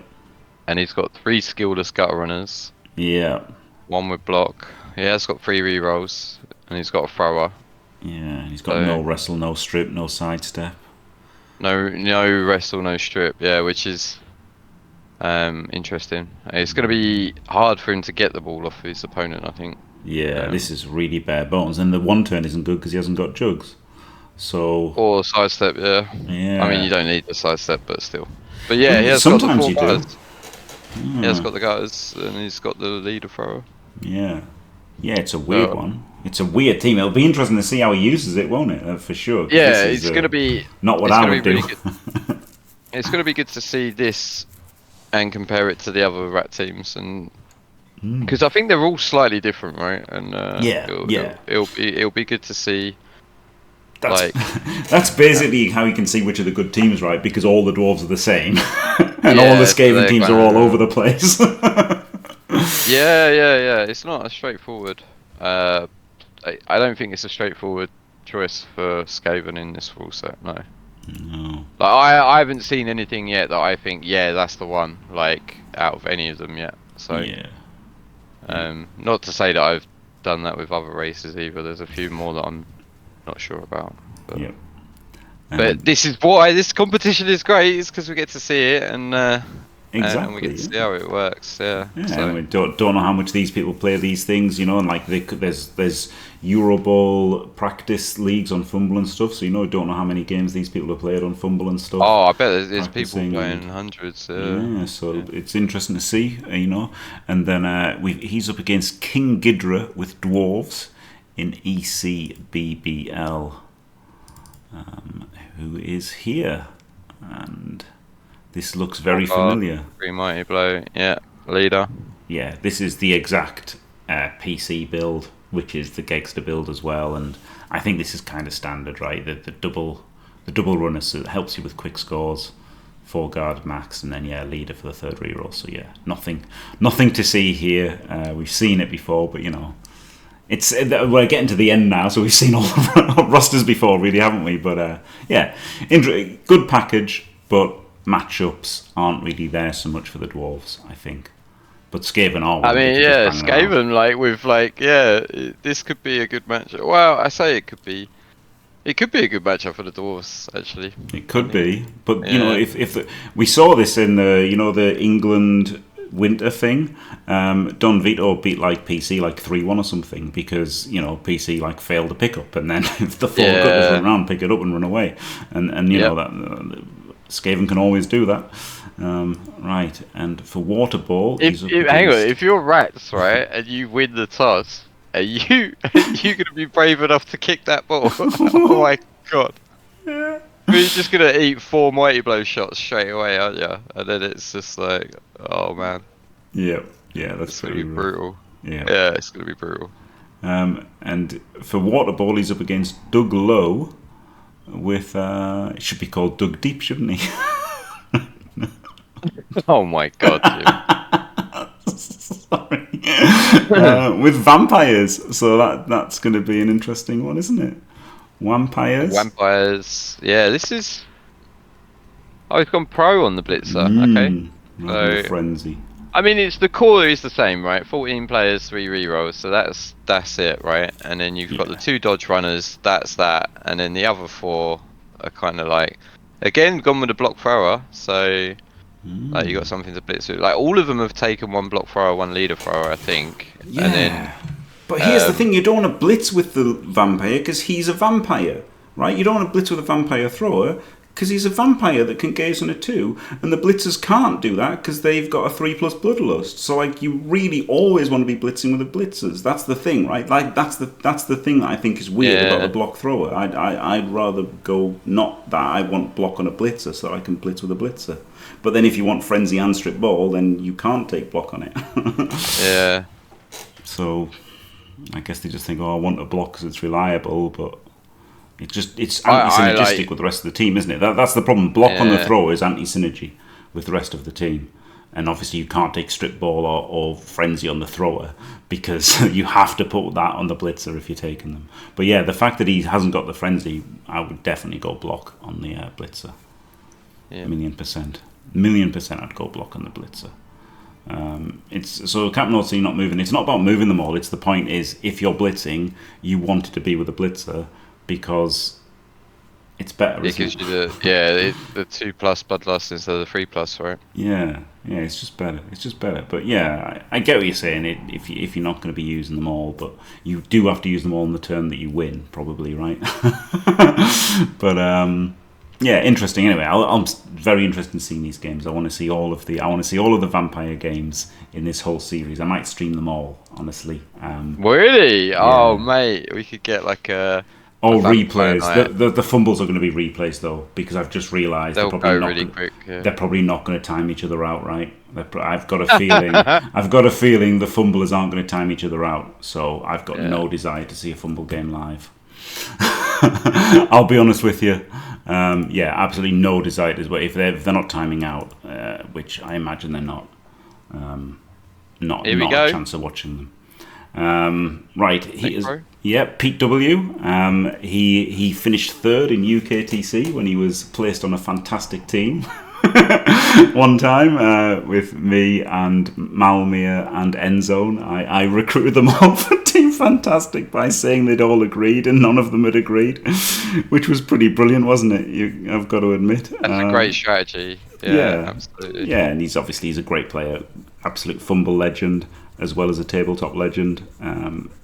And he's got 3 skillless gutter runners. Yeah. 1 with block. He has got 3 rerolls, and he's got a thrower. Yeah, he's got no wrestle, no strip, no sidestep. No wrestle, no strip. Yeah, which is interesting. It's going to be hard for him to get the ball off his opponent, I think. Yeah, this is really bare bones, and the 1 turn isn't good because he hasn't got jugs. So. Or sidestep, yeah. Yeah. I mean, you don't need the sidestep, but still. But yeah, he has sometimes got the 4 you gutters. do. He has got the gutters, and he's got the leader thrower. Yeah. Yeah, it's a weird one. It's a weird team. It'll be interesting to see how he uses it, won't it? For sure. Yeah, it's going to be... Not what I would do. Really it's going to be good to see this and compare it to the other rat teams, and because I think they're all slightly different, right? And it'll be good to see. That's basically how you can see which are the good teams, right? Because all the dwarves are the same, and all the Skaven teams are all over the place. Yeah. It's not a straightforward. I don't think it's a straightforward choice for Skaven in this rule set. No. Like I haven't seen anything yet that I think that's the one. Like out of any of them yet. So not to say that I've done that with other races either. There's a few more that I'm not sure about. But, but this is why this competition is great. It's because we get to see it and we get to see how it works. Yeah. So. And we don't know how much these people play these things, and like there's Eurobowl practice leagues on FUMBBL and stuff. So don't know how many games these people have played on FUMBBL and stuff. Oh, I bet there's people playing hundreds. So it's interesting to see, And then he's up against King Ghidra with dwarves in ECBBL, who is here, and this looks very familiar. 3 mighty blow, leader. Yeah, this is the exact PC build, which is the Gegster build as well, and I think this is kind of standard, right? The double runner, so it helps you with quick scores, 4 guard max, and then leader for the 3rd reroll. So nothing to see here. We've seen it before, but we're getting to the end now, so we've seen all the rosters before, really, haven't we? But yeah, good package, but matchups aren't really there so much for the dwarves, I think. But Skaven are. I mean, yeah, Skaven, this could be a good matchup. Well, I say it could be a good matchup for the dwarves, actually. It could be, but you know, if we saw this in the England winter thing, Don Vito beat like PC like 3-1 or something because PC like failed to pick up, and then if the four gutters run around, pick it up and run away, and you know that Skaven can always do that. Right, and for Waterbowl, hang on, if you're rats, right, and you win the toss, are you gonna be brave enough to kick that ball? Oh my god! Yeah. You're just gonna eat 4 mighty blow shots straight away, aren't you? And then it's just like, oh man. Yeah, that's gonna be brutal. Yeah, it's gonna be brutal. And for Waterbowl, he's up against Doug Lowe with it should be called Doug Deep, shouldn't he? Oh my god, Jim. Sorry. With vampires, so that's going to be an interesting one, isn't it? Vampires. Yeah, this is. Oh, he's gone pro on the Blitzer. Okay. So frenzy. I mean, the core is the same, right? 14 players, 3 rerolls, so that's it, right? And then you've got the 2 dodge runners. That's that, and then the other 4 are kind of like, again, gone with a block thrower. So. Like you got something to blitz with. Like all of them have taken 1 block thrower, 1 leader thrower, I think. Yeah. And then, but here's the thing: you don't want to blitz with the vampire because he's a vampire, right? You don't want to blitz with a vampire thrower because he's a vampire that can gaze on a 2, and the blitzers can't do that because they've got a 3+ bloodlust. So like you really always want to be blitzing with the blitzers. That's the thing, right? Like that's the thing that I think is weird about the block thrower. I'd rather go not that I want block on a blitzer so that I can blitz with a blitzer. But then if you want frenzy and strip ball, then you can't take block on it. Yeah. So I guess they just think, I want a block because it's reliable, but it's anti-synergistic with the rest of the team, isn't it? That's the problem. Block on the throw is anti-synergy with the rest of the team. And obviously you can't take strip ball or frenzy on the thrower because you have to put that on the blitzer if you're taking them. But yeah, the fact that he hasn't got the frenzy, I would definitely go block on the blitzer. Yeah. 1,000,000% I'd go block on the blitzer. It's so Captain OC not moving. It's not about moving them all. It's the point is if you're blitzing, you want it to be with a blitzer because it's better. It gives you the 2+ bloodlust instead of the 3+, right? Yeah, it's just better. But yeah, I get what you're saying. If you're not going to be using them all, but you do have to use them all in the turn that you win, probably, right? But yeah, interesting. Anyway, I'm very interested in seeing these games. I want to see all of the vampire games in this whole series. I might stream them all, honestly. Really? Yeah. Oh, mate, we could get like a. Oh, replays. The fumbles are going to be replays though, because I've just realised they're probably not going to time each other out, right? I've got a feeling. I've got a feeling the fumblers aren't going to time each other out. So I've got no desire to see a fumble game live. I'll be honest with you. Absolutely no desire to. But if they're not timing out, which I imagine they're not, not a chance of watching them. Right, he is. Yeah, Pete W. He finished 3rd in UKTC when he was placed on a fantastic team. One time with me and Malmir and Endzone, I recruited them all for Team Fantastic by saying they'd all agreed and none of them had agreed, which was pretty brilliant, wasn't it? I've got to admit. That's a great strategy. Yeah, absolutely. Yeah, and he's a great player, absolute fumble legend as well as a tabletop legend.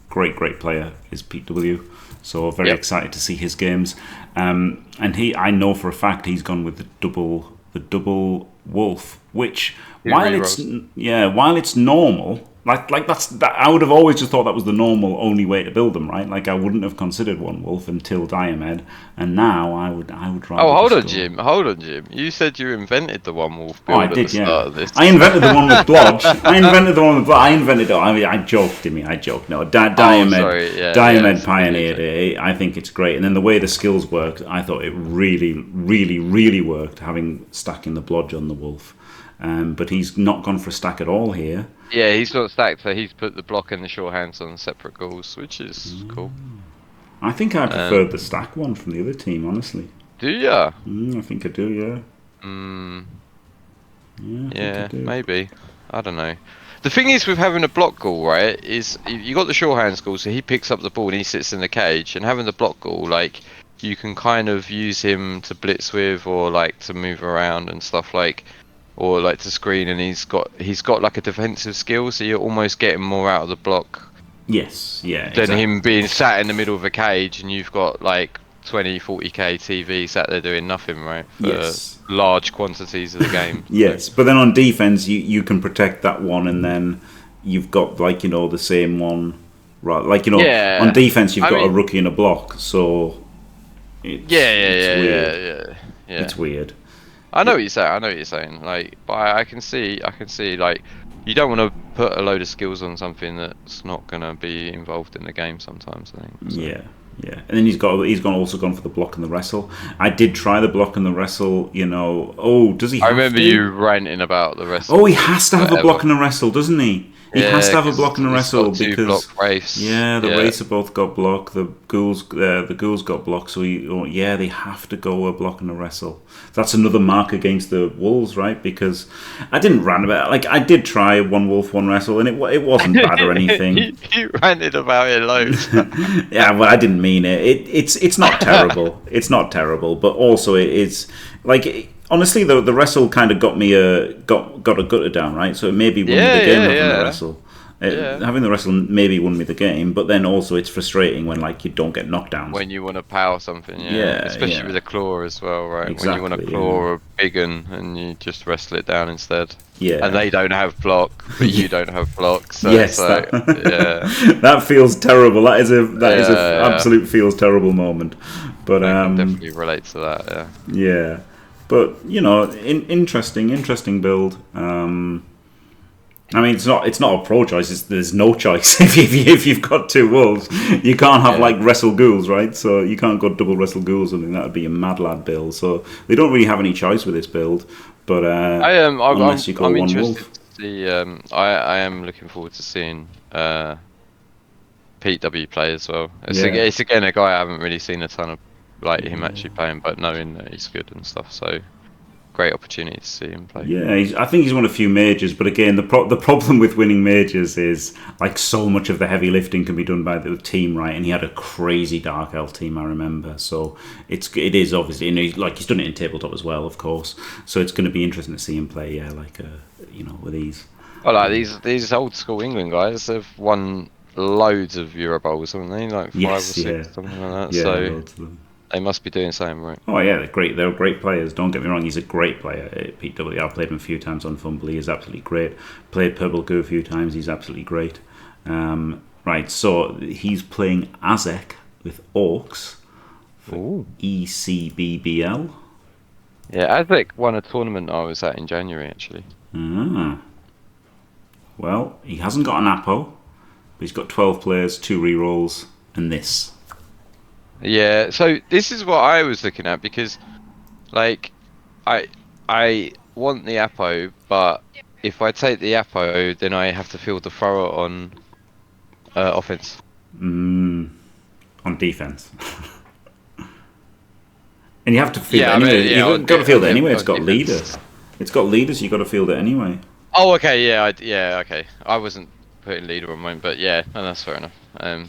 Great player is Pete W. So very excited to see his games. And I know for a fact he's gone with the double wolf, which while it's normal, like that I would have always just thought that was the normal only way to build them, right? Like I wouldn't have considered one wolf until Diomed, and now I would rather. Oh, hold on, Jim. You said you invented the one wolf build. I did, I invented the one with blodge. I joked, Dimmy. I joked. No, Diomed pioneered it. I think it's great, and then the way the skills worked, I thought it really, really, really worked. Stacking the blodge on the wolf. but he's not gone for a stack at all here. Yeah, he's not stacked, so he's put the block and the short hands on separate ghouls, which is cool. I think I preferred the stack one from the other team, honestly. Do ya? I think I do, yeah. Yeah, maybe. I don't know. The thing is with having a block ghoul, right, is you got the short hands ghoul, so he picks up the ball and he sits in the cage, and having the block ghoul, like, you can kind of use him to blitz with, or like to move around and stuff, like, or like to screen, and he's got like a defensive skill, so you're almost getting more out of the block. Yes, yeah. Than exactly. him being sat in the middle of a cage, and you've got like 20-40k TV sat there doing nothing, right? For large quantities of the game. Yes, but then on defense, you can protect that one, and then you've got like the same one, right? Like on defense you've got a rookie and a block, so it's weird. Yeah. It's weird. I know what you're saying. Like, but I can see like you don't want to put a load of skills on something that's not gonna be involved in the game sometimes, I think. So. Yeah. And then he's also gone for the block and the wrestle. I did try the block and the wrestle. Oh, does he? I remember you ranting about the wrestle. Oh, he has to have a block and a wrestle, doesn't he? He has to have a block and a wrestle because the racer both got blocked. The ghouls got blocked. So they have to go a block and a wrestle. That's another mark against the wolves, right? Because I didn't rant about it. Like, I did try one wolf, one wrestle, and it wasn't bad or anything. You ranted about it loads. Yeah, well, I didn't mean it. It's not terrible. It's not terrible, but also it's like. Honestly, the wrestle kind of got me got a gutter down, right? So it maybe won me the game having the wrestle. Having the wrestle maybe won me the game, but then also it's frustrating when like you don't get knockdowns. When you want to power something, especially with a claw as well, right? Exactly, when you want to claw a big un and you just wrestle it down instead. Yeah. And they don't have block, but you don't have block. So that feels terrible. That is a absolute feels terrible moment. But I can definitely relate to that. Yeah. But interesting build. I mean, it's not a pro choice. There's no choice. if you've got two wolves, you can't have like wrestle ghouls, right? So you can't go double wrestle ghouls. I mean, that would be a mad lad build. So they don't really have any choice with this build. But unless you go I'm one interested wolf. to see. I am looking forward to seeing Pete W play as well. It's again a guy I haven't really seen a ton of like him actually playing, but knowing that he's good and stuff. So great opportunity to see him play. Yeah, I think he's won a few majors, but again, the problem with winning majors is like so much of the heavy lifting can be done by the team, right? And he had a crazy Dark Elf team, I remember. So it is obviously, and he's done it in tabletop as well, of course. So it's going to be interesting to see him play, with these. Well, like these old school England guys have won loads of Euro Bowls, haven't they? Like 5 or 6, something like that. Yeah, so loads of them. They must be doing something right. Oh yeah, they're great. They're great players. Don't get me wrong. He's a great player. Pete W. I've played him a few times on FUMBBL. He is absolutely great. Played Purple Goo a few times. He's absolutely great. Right, so he's playing Azek with Orcs for ECBBL. Yeah, Azek won a tournament I was at in January actually. Well, he hasn't got an Apo, but he's got 12 players, 2 rerolls, and this. Yeah, so this is what I was looking at because, like, I want the Apo, but if I take the Apo, then I have to field the thrower on offense. On defense. And you have to field it anyway. You've got to field it anyway. It's got leaders. It's got leaders. You've got to field it anyway. Oh, okay, okay. I wasn't putting leader on mine, but and that's fair enough.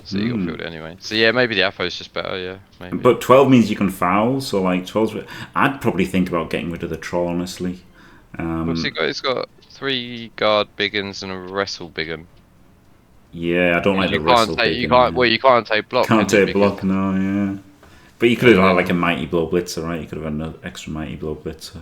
So you got to field it anyway. So maybe the Apo is just better. Maybe. But 12 means you can foul. So like 12, I'd probably think about getting rid of the troll, honestly. It's got 3 guard big uns and a wrestle big un. Yeah, I don't like the wrestle big un. You can't take block. Can't take block, no, yeah. But you could have had like a mighty blow blitzer, right? You could have had an extra mighty blow blitzer.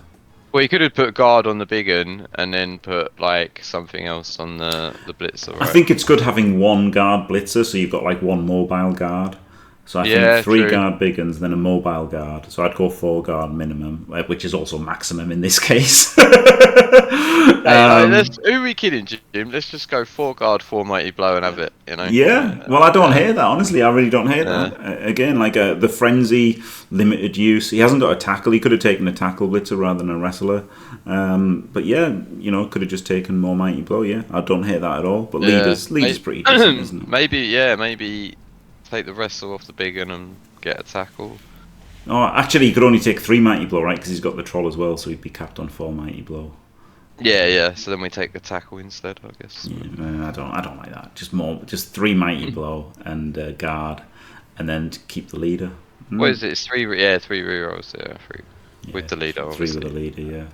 Well, you could have put guard on the big un and then put like something else on the blitzer. Right? I think it's good having one guard blitzer, so you've got like one mobile guard. So I think 3 guard big uns, then a mobile guard. So I'd go 4 guard minimum, which is also maximum in this case. Who are we kidding, Jim? Let's just go 4 guard, 4 mighty blow, and have it. Yeah. Well, I don't hate that. Honestly, I really don't hate that. Again, like the frenzy, limited use. He hasn't got a tackle. He could have taken a tackle blitzer rather than a wrestler. But yeah, could have just taken more mighty blow. Yeah, I don't hate that at all. But leader's pretty decent, isn't it? Maybe take the wrestle off the big one and get a tackle. Oh, actually, he could only take 3 mighty blow, right? Because he's got the troll as well, so he'd be capped on 4 mighty blow. Yeah. So then we take the tackle instead, I guess. Yeah, I don't like that. Just 3 mighty blow and guard, and then keep the leader. What is it? It's 3 rerolls. Yeah, 3 with the leader. Obviously. 3 with the leader. Yeah.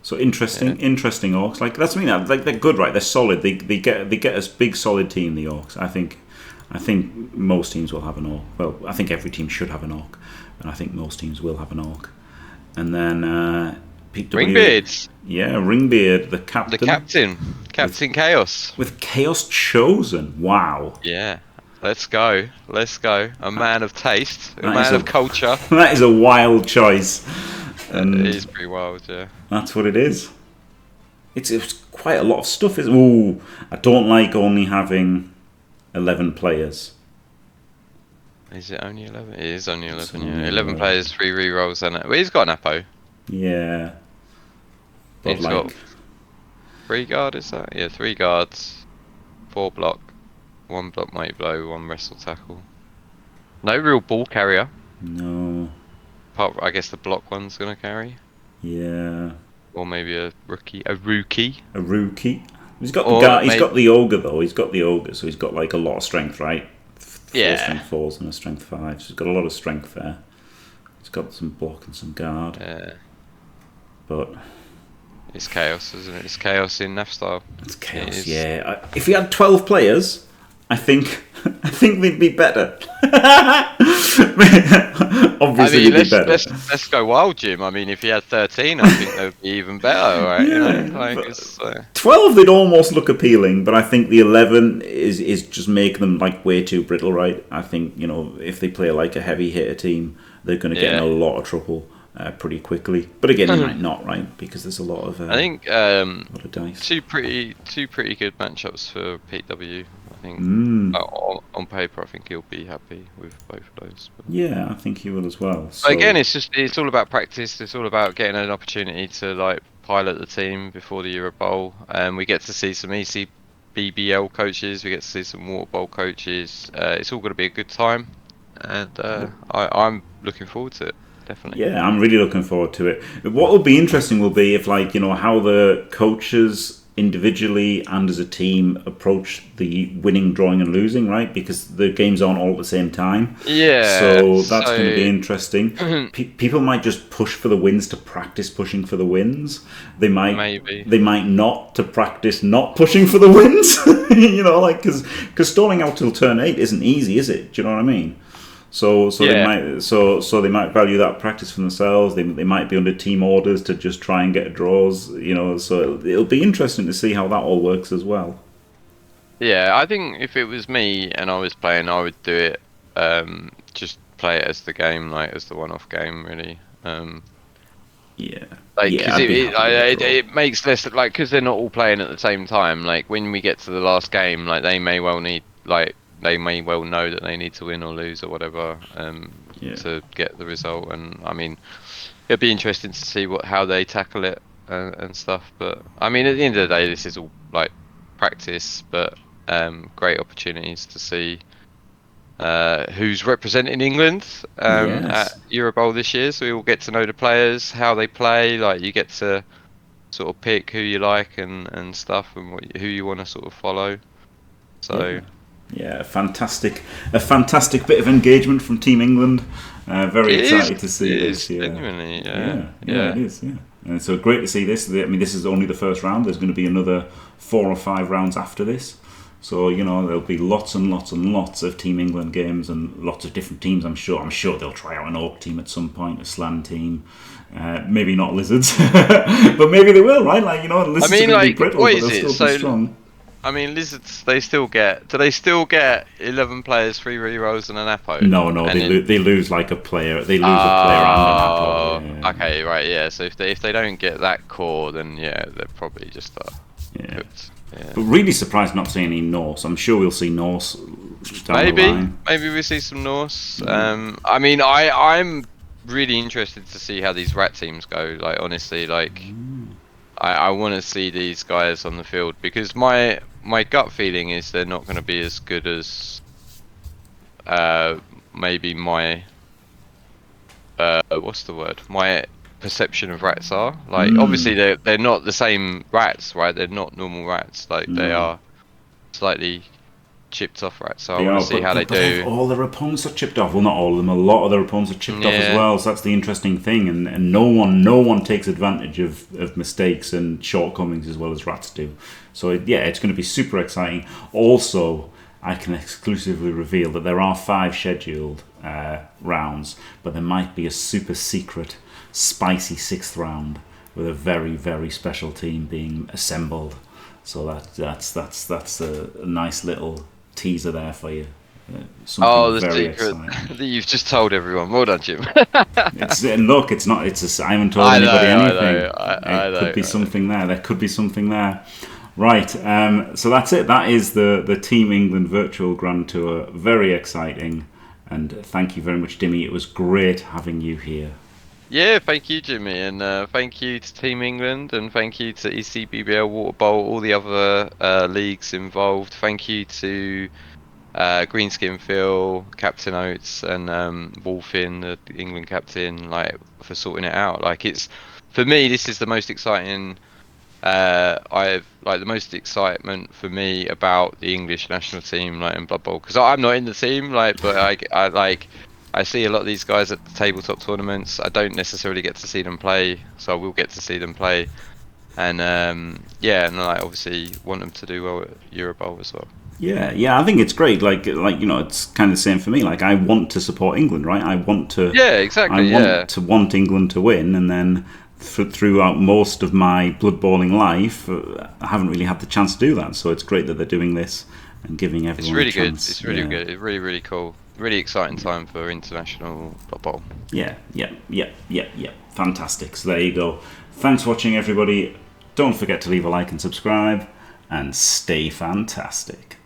So interesting orcs. Like that's like they're good, right? They're solid. They get a big solid team. The orcs. I think most teams will have an orc. Well, I think every team should have an orc, and I think most teams will have an orc. And then Ringbeards. Yeah, Ringbeard, the captain. Captain Chaos. With Chaos chosen. Wow. Yeah. Let's go. A man of taste. A man of culture. That is a wild choice. And it is pretty wild, yeah. That's what it is. It's quite a lot of stuff. Ooh, I don't like only having 11 players. Is it only 11? It is only 11, yeah. 11 players, 3 rerolls, and well, he's got an Apo. Yeah. But he's got 3 guard, is that? Yeah, 3 guards, 4 block, 1 block mighty blow, 1 wrestle tackle. No real ball carrier. No. Apart, I guess the block one's gonna carry. Yeah. Or maybe a rookie. He's got the guy. He's got the ogre though. He's got the ogre, so he's got like a lot of strength, right? 4 strength 4s and a strength 5. So he's got a lot of strength there. He's got some block and some guard. Yeah. But it's chaos, isn't it? It's chaos in NAF style. It's chaos. Yeah. If he had 12 players, I think they'd be better. Obviously, they'd be better. Let's go wild, Jim. I mean, if he had 13, I think they'd be even better, right? Yeah, 12, they'd almost look appealing, but I think the 11 is just making them like way too brittle, right? I think if they play like a heavy hitter team, they're going to get in a lot of trouble pretty quickly. But again, they might not, right? Because there's a lot of I think a lot of dice. Two pretty good matchups for PW. I think on paper, I think he'll be happy with both of those. But. Yeah, I think he will as well. So. But again, it's all about practice. It's all about getting an opportunity to like pilot the team before the Euro Bowl, and we get to see some ECBBL coaches. We get to see some Waterbowl coaches. It's all going to be a good time, and I'm looking forward to it. Definitely. Yeah, I'm really looking forward to it. What will be interesting will be if, like, how the coaches individually and as a team approach the winning, drawing, and losing, right? Because the games aren't all at the same time. Yeah. So that's going to be interesting. People might just push for the wins to practice pushing for the wins. They might not to practice not pushing for the wins. Because stalling out till turn 8 isn't easy, is it? Do you know what I mean? So they might value that practice for themselves. They might be under team orders to just try and get draws. So it'll be interesting to see how that all works as well. Yeah, I think if it was me and I was playing, I would do it. Just play it as the game, like as the one-off game, really. It makes less because they're not all playing at the same time. Like when we get to the last game, like they may well know that they need to win or lose or whatever to get the result. And I mean, it'll be interesting to see how they tackle it and stuff. But I mean, at the end of the day, this is all like practice, but great opportunities to see who's representing England at Euro Bowl this year. So we will get to know the players, how they play. Like you get to sort of pick who you like and stuff, and who you want to sort of follow. So. Yeah, a fantastic bit of engagement from Team England. Very excited to see this. Genuinely, it is. Yeah, and so great to see this. I mean, this is only the first round. There's going to be another 4 or 5 rounds after this. So there'll be lots and lots and lots of Team England games and lots of different teams. I'm sure they'll try out an Orc team at some point, a Slann team. Maybe not Lizards, but maybe they will, right? Lizards are going to be brittle, but they'll still be strong. I mean, lizards. They still get. Do they still get 11 players, 3 rerolls, and an apo? No, they lose like a player. They lose a player and an apo. Yeah. Okay, right, yeah. So if they don't get that core, then yeah, they're probably just cooked. Yeah. But really surprised not to see any Norse. I'm sure we'll see Norse down the line. Maybe we see some Norse. I mean, I'm really interested to see how these rat teams go. Like honestly, like I want to see these guys on the field because my gut feeling is they're not going to be as good as maybe my what's the word? My perception of rats are. Like obviously they're not the same rats, right? They're not normal rats. Like they are slightly chipped off rats. So I want to see how they do. All their opponents are chipped off. Well, not all of them. A lot of their opponents are chipped off as well. So that's the interesting thing. And no one takes advantage of mistakes and shortcomings as well as rats do. So yeah, it's going to be super exciting. Also, I can exclusively reveal that there are 5 scheduled rounds, but there might be a super secret, spicy 6th round with a very, very special team being assembled. So that's a nice little teaser there for you. The secret that you've just told everyone. Well done, Jim. Look, it's not. I haven't told anybody anything. There could be something there. There could be something there. Right. So that's it. That is the Team England Virtual Grand Tour. Very exciting. And thank you very much, Dimmy. It was great having you here. Yeah, thank you, Jimmy, and thank you to Team England, and thank you to ECBBL, Waterbowl, all the other leagues involved. Thank you to Greenskin Phil, Captain Oates, and Wolfin, the England captain, like for sorting it out. Like for me, this is the most exciting. The most excitement for me about the English national team, like in Blood Bowl, because I'm not in the team, like, but I see a lot of these guys at the tabletop tournaments. I don't necessarily get to see them play, so I will get to see them play. And and I obviously want them to do well at Eurobowl as well. Yeah, I think it's great. Like it's kind of the same for me. Like I want to support England, right? I want to. Yeah, exactly. I want England to win, and then throughout most of my blood bowling life, I haven't really had the chance to do that. So it's great that they're doing this and giving everyone. It's really a chance. good. It's really good. It's really, really cool. Really exciting time for international Blood Bowl. Yeah. Fantastic. So there you go. Thanks for watching, everybody. Don't forget to leave a like and subscribe, and stay fantastic.